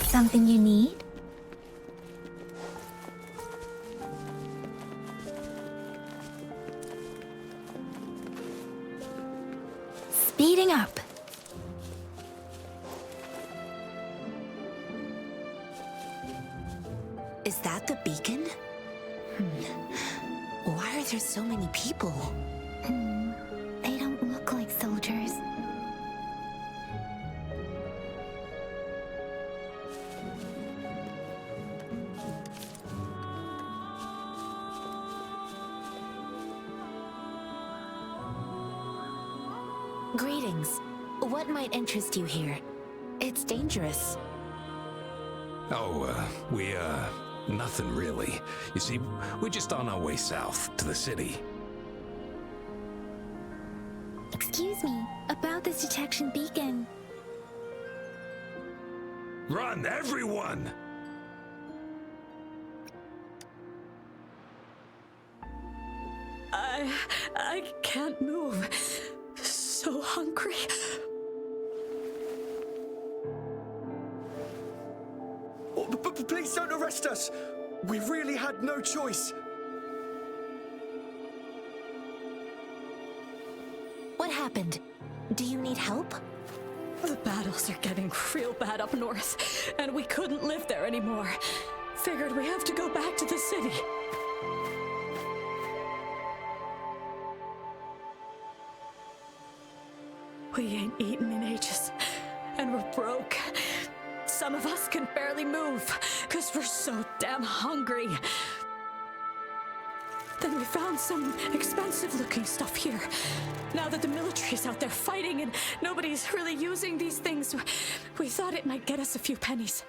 S1: Something you need? Speeding up.
S8: Is that the beacon? Why are there so many people?
S1: They don't look like soldiers.
S8: Greetings. What might interest you here? It's dangerous.
S13: Nothing really. You see, we're just on our way south to the city.
S1: Excuse me, about this detection beacon.
S13: Run, everyone!
S6: I can't move. So hungry.
S12: test us! We really had no choice.
S8: What happened? Do you need help?
S6: The battles are getting real bad up north, and we couldn't live there anymore. Figured we have to go back to the city. We ain't eaten in ages, and we're broke. Some of us can barely move, because we're so damn hungry. Then we found some expensive-looking stuff here. Now that the military's out there fighting and nobody's really using these things, we thought it might get us a few pennies.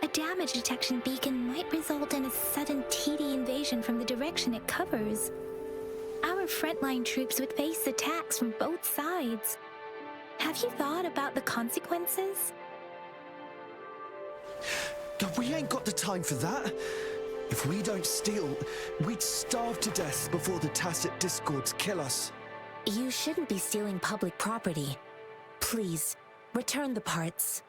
S1: A damage detection beacon might result in a sudden TD invasion from the direction it covers. Our frontline troops would face attacks from both sides. Have you thought about the consequences?
S12: God, we ain't got the time for that. If we don't steal, we'd starve to death before the Tacit Discords kill us.
S8: You shouldn't be stealing public property. Please, return the parts.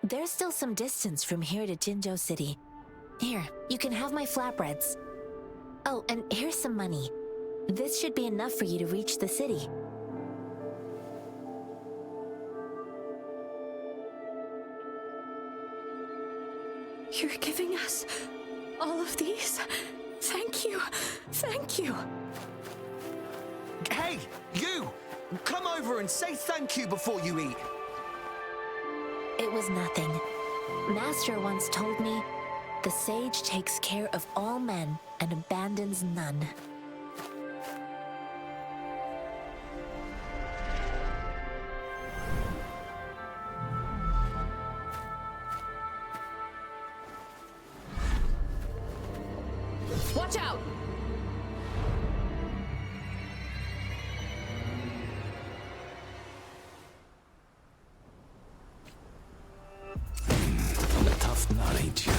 S8: There's still some distance from here to Jinzhou City. Here, you can have my flatbreads. Oh, and here's some money. This should be enough for you to reach the city.
S6: You're giving us all of these? Thank you. Thank you.
S12: Hey, you! Come over and say thank you before you eat.
S8: It was nothing. Master once told me, the sage takes care of all men and abandons none.
S6: Watch out!
S13: A tough nut, ain't ya?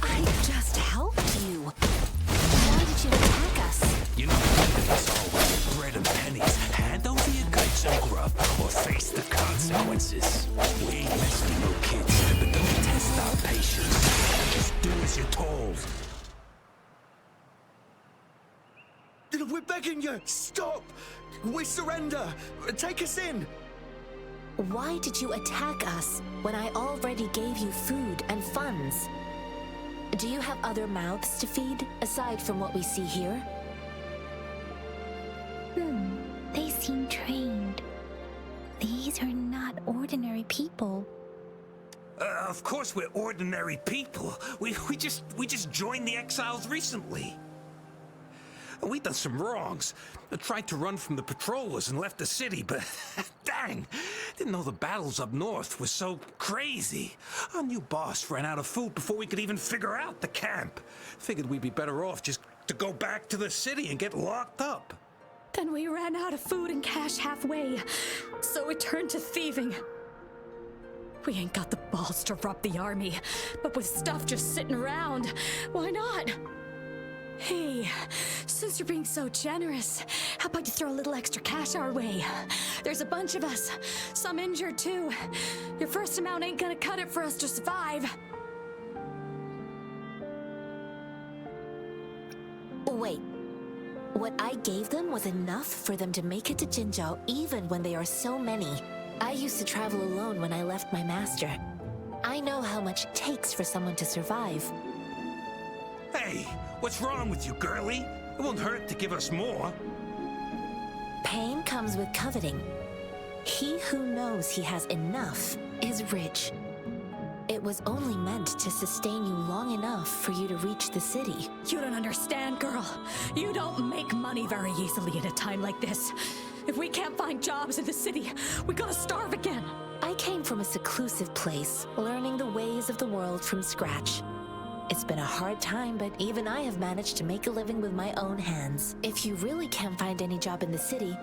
S8: I just helped you. Why did you attack us?
S13: You know, it's all about bread and pennies. Hand over your guts and grub, or face the consequences. We ain't messing with no kids, but don't test our patience. Just do as you're told.
S12: We're begging you, stop! We surrender! Take us in!
S8: Why did you attack us when I already gave you food and funds? Do you have other mouths to feed, aside from what we see here?
S1: They seem trained. These are not ordinary people.
S9: Of course we're ordinary people. We just joined the exiles recently. We done some wrongs. I tried to run from the patrollers and left the city, but dang, didn't know the battles up north were so crazy. Our new boss ran out of food before we could even figure out the camp. Figured we'd be better off just to go back to the city and get locked up.
S6: Then we ran out of food and cash halfway, so we turned to thieving. We ain't got the balls to rob the army, but with stuff just sitting around, why not? Hey, since you're being so generous, how about you throw a little extra cash our way? There's a bunch of us, some injured too. Your first amount ain't gonna cut it for us to survive.
S8: Wait, what I gave them was enough for them to make it to Jinzhou even when they are so many. I used to travel alone when I left my master. I know how much it takes for someone to survive.
S9: Hey, what's wrong with you, girlie? It won't hurt to give us more.
S8: Pain comes with coveting. He who knows he has enough is rich. It was only meant to sustain you long enough for you to reach the city.
S6: You don't understand, girl. You don't make money very easily at a time like this. If we can't find jobs in the city, we gotta starve again.
S8: I came from a seclusive place, learning the ways of the world from scratch. It's been a hard time, but even I have managed to make a living with my own hands. If you really can't find any job in the city,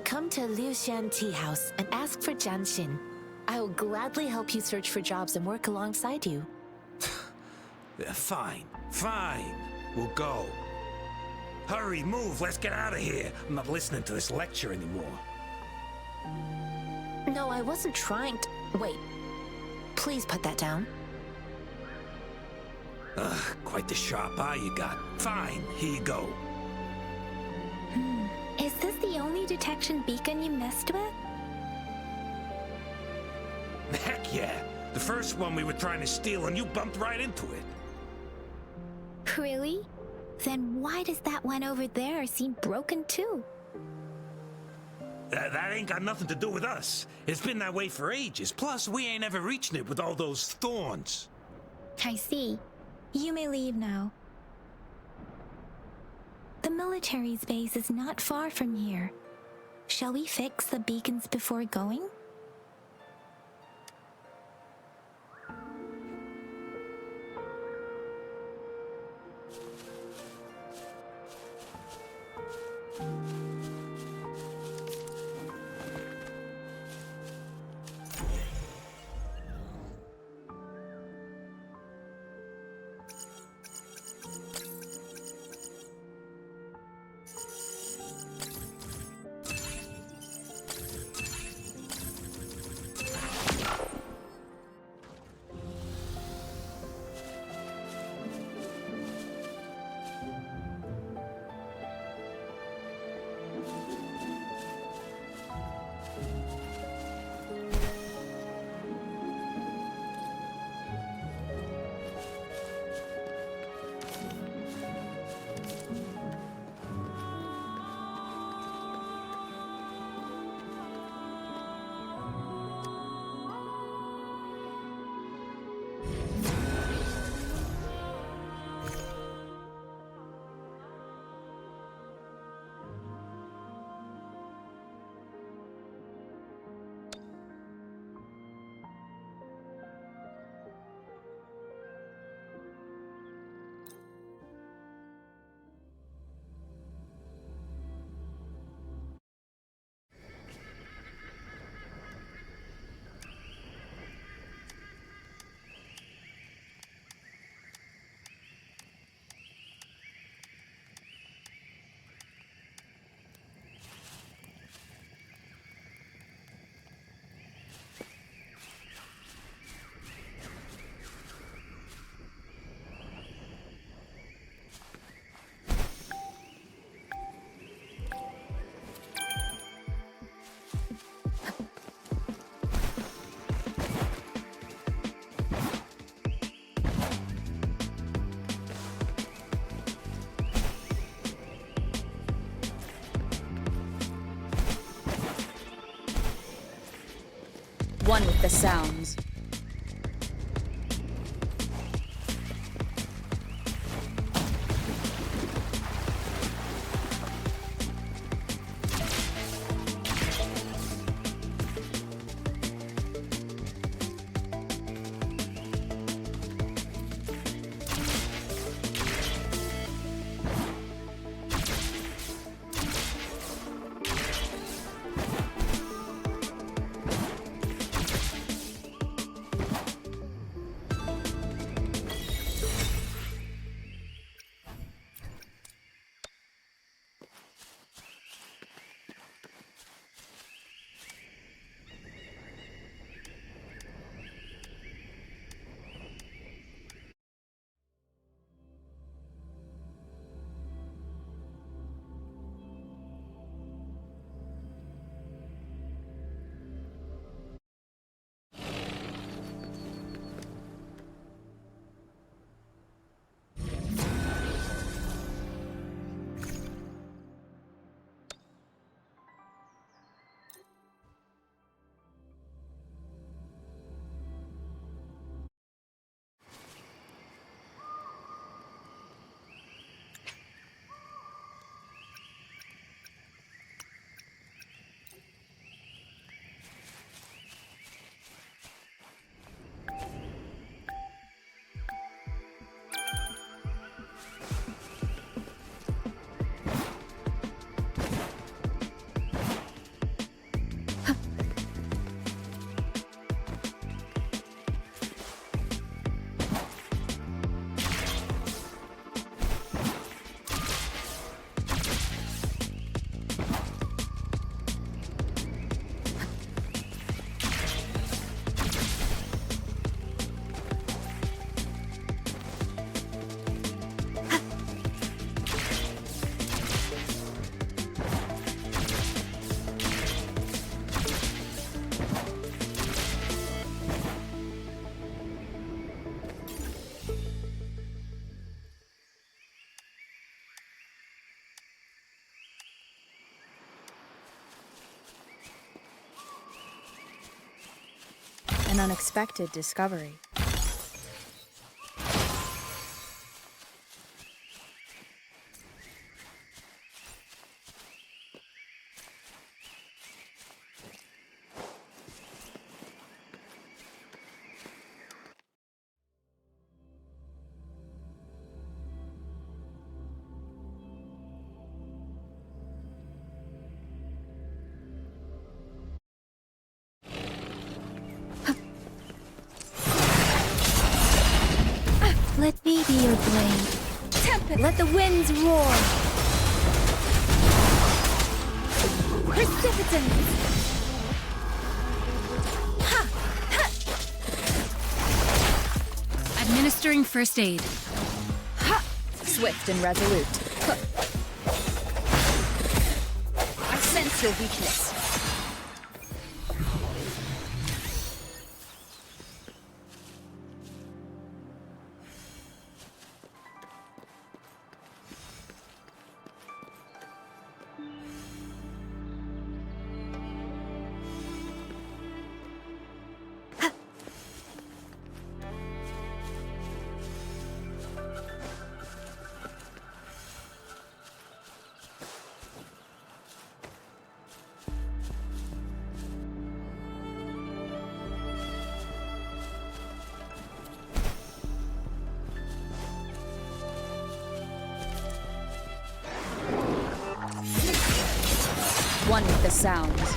S8: come to Liu Xian Tea House and ask for Jian Xin. I will gladly help you search for jobs and work alongside you.
S9: Yeah, fine. We'll go. Hurry, move, let's get out of here. I'm not listening to this lecture anymore.
S8: No, I wasn't trying to... Wait. Please put that down.
S9: Quite the sharp eye you got. Fine, here you go.
S1: Is this the only detection beacon you messed with?
S9: Heck yeah. The first one we were trying to steal and you bumped right into it.
S1: Really? Then why does that one over there seem broken too?
S9: That ain't got nothing to do with us. It's been that way for ages. Plus, we ain't ever reaching it with all those thorns.
S1: I see. You may leave now. The military's base is not far from here. Shall we fix the beacons before going?
S6: One with the sounds. An unexpected discovery.
S1: Let me be your blade. Tempest! Let the winds roar! Precipitance!
S5: Administering first aid.
S6: Swift and resolute. I sense your weakness. One with the sounds.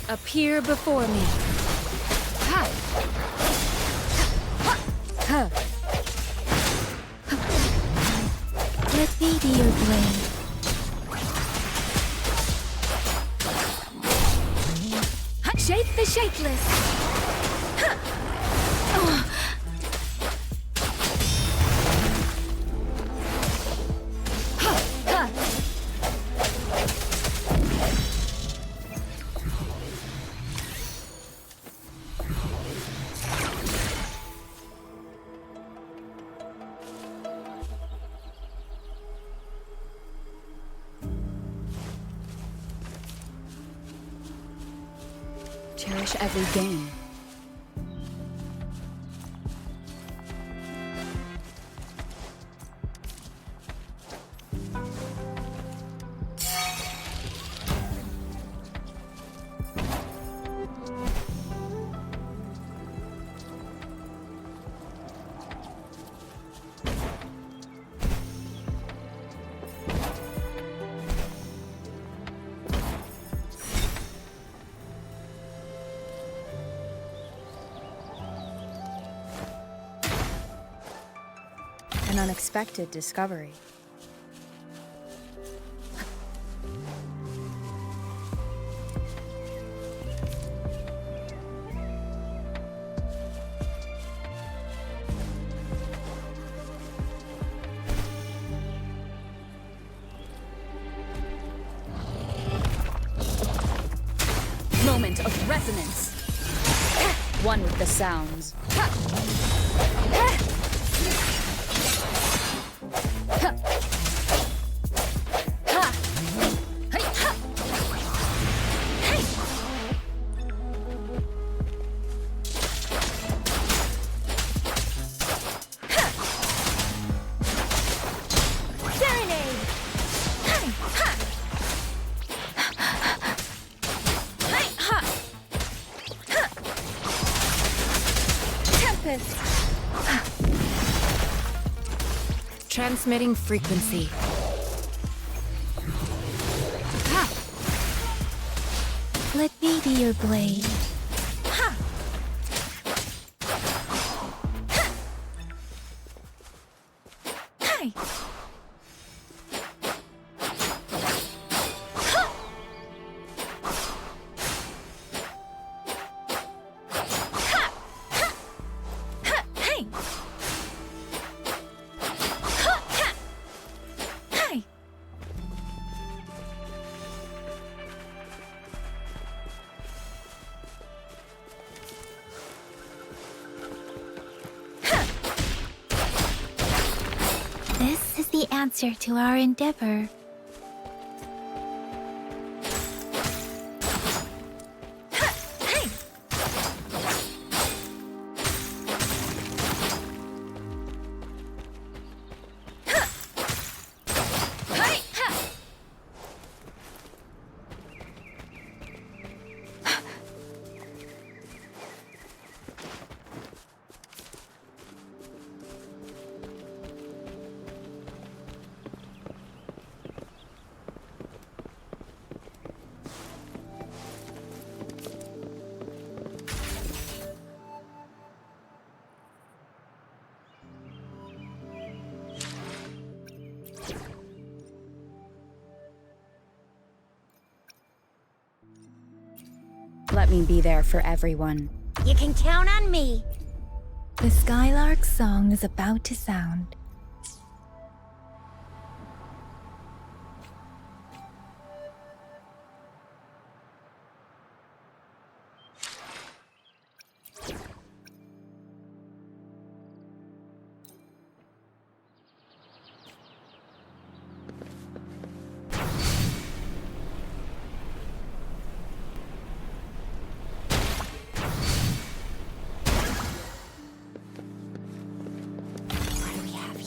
S5: Appear before me.
S1: Let me be your blade.
S5: Shape the shapeless.
S6: Cherish every gain. An unexpected discovery. Moment of resonance. One with the sounds.
S5: Transmitting frequency.
S1: Let me be your blade. This is the answer to our endeavor.
S6: Let me be there for everyone.
S8: You can count on me.
S1: The Skylark's song is about to sound.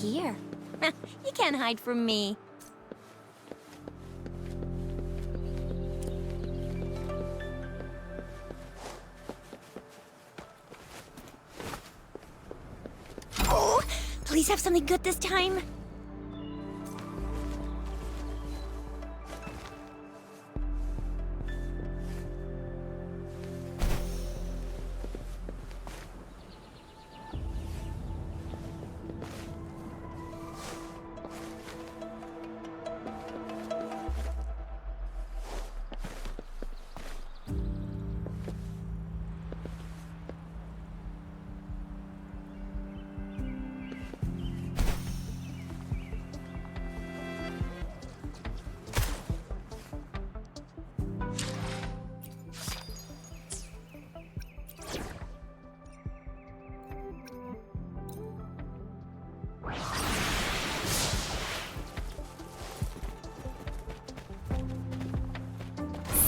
S8: Here. You can't hide from me. Oh, please have something good this time.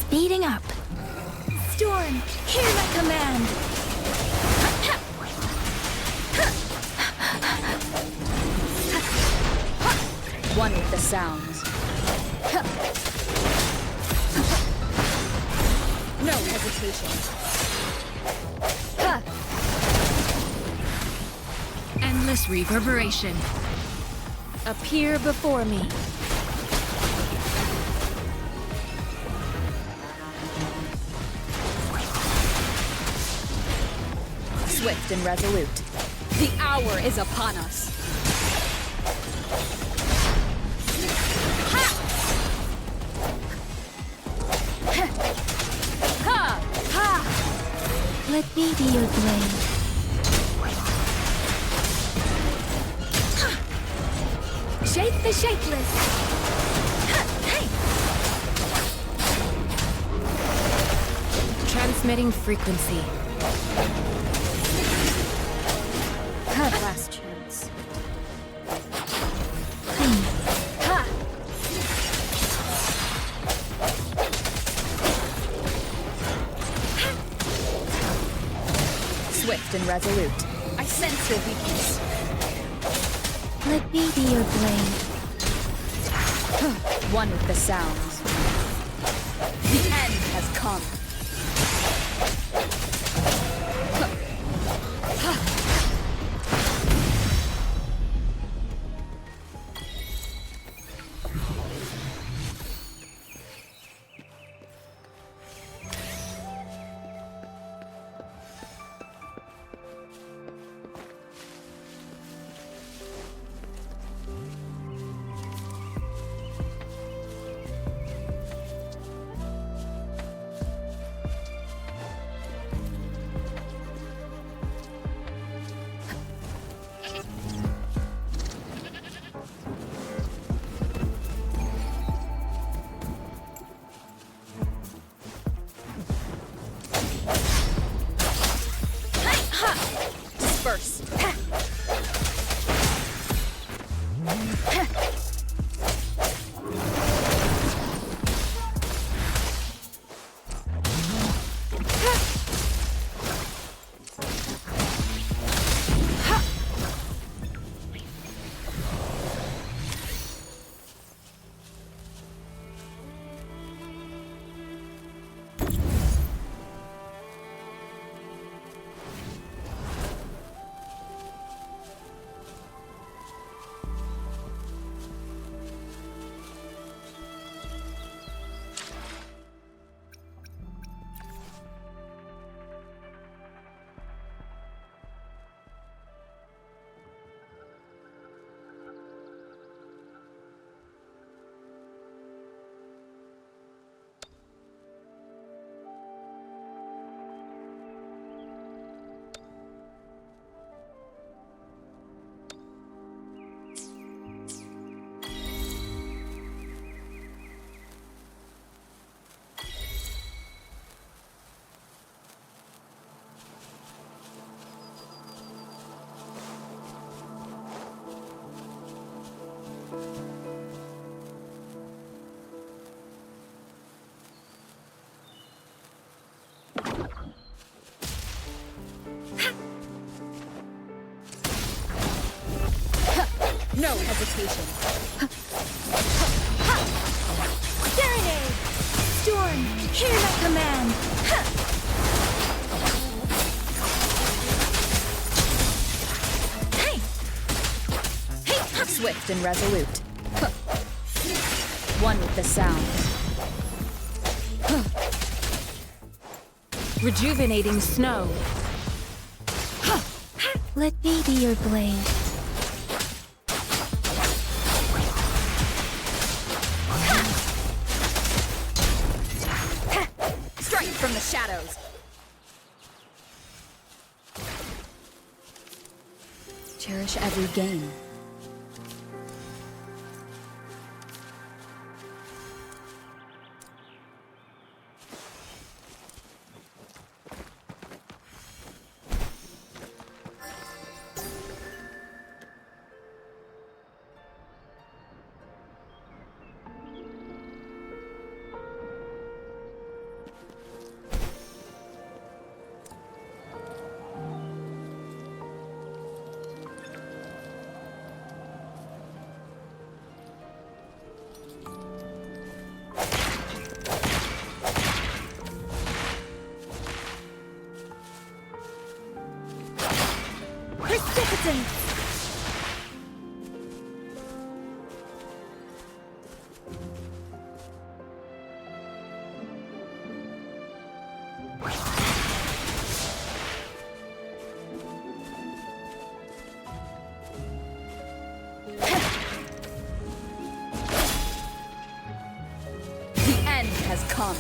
S1: Speeding up. Storm, hear my command.
S6: One with the sounds. No hesitation.
S5: Endless reverberation. Appear before me.
S6: Swift and resolute. The hour is upon us.
S1: Let me be your blade. Shake the shakeless.
S5: Transmitting frequency.
S6: Last chance. Swift and resolute. I sense your weakness.
S1: Let me be your blade.
S6: One with the sounds. The end has come. Disperse. No hesitation.
S1: Serenade! Storm, hear my command! Hey!
S6: Swift and resolute. One with the sound.
S5: Rejuvenating snow.
S1: Let me be your blade.
S6: Strike from the shadows. Cherish every gain.
S1: Precipitance!
S6: The end has come.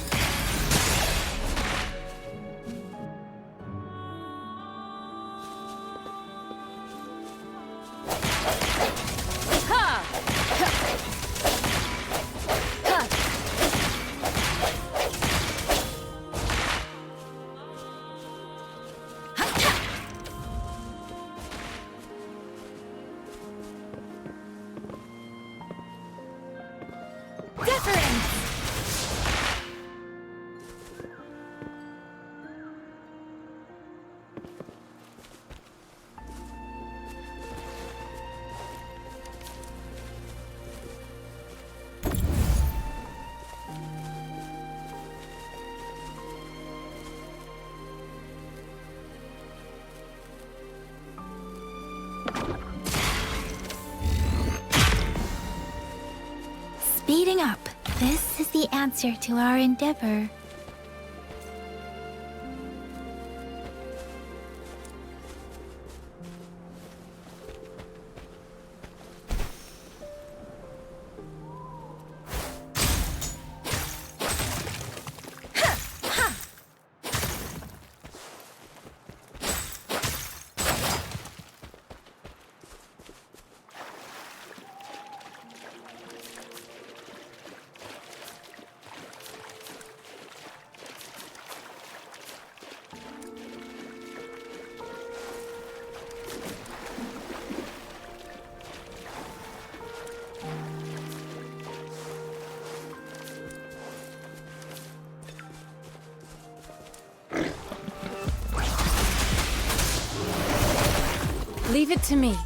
S1: Speeding up. This is the answer to our endeavor.
S5: Leave it to me.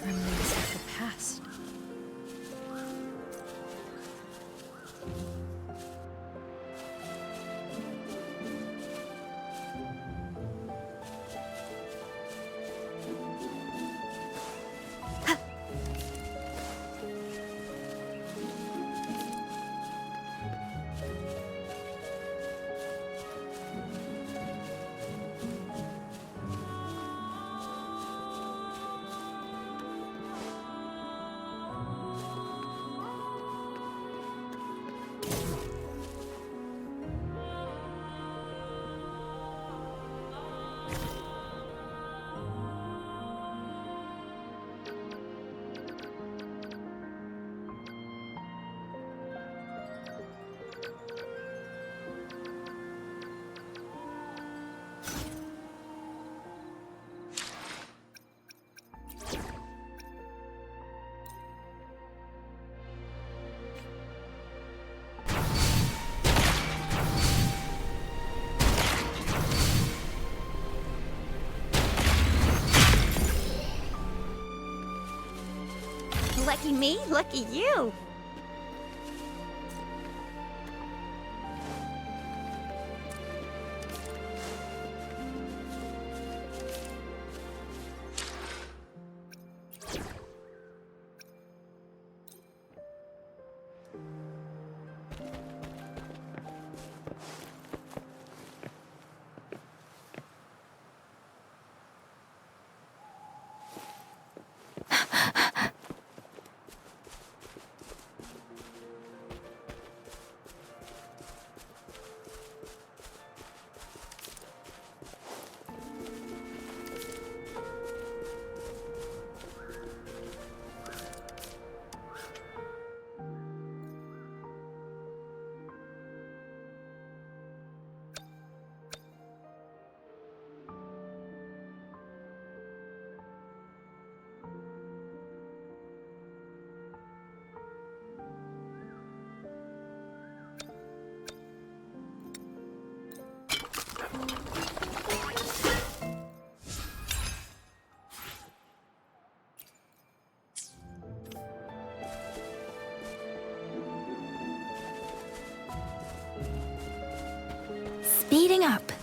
S6: Remnants of the past.
S10: Lucky me, lucky you.
S1: Speeding up.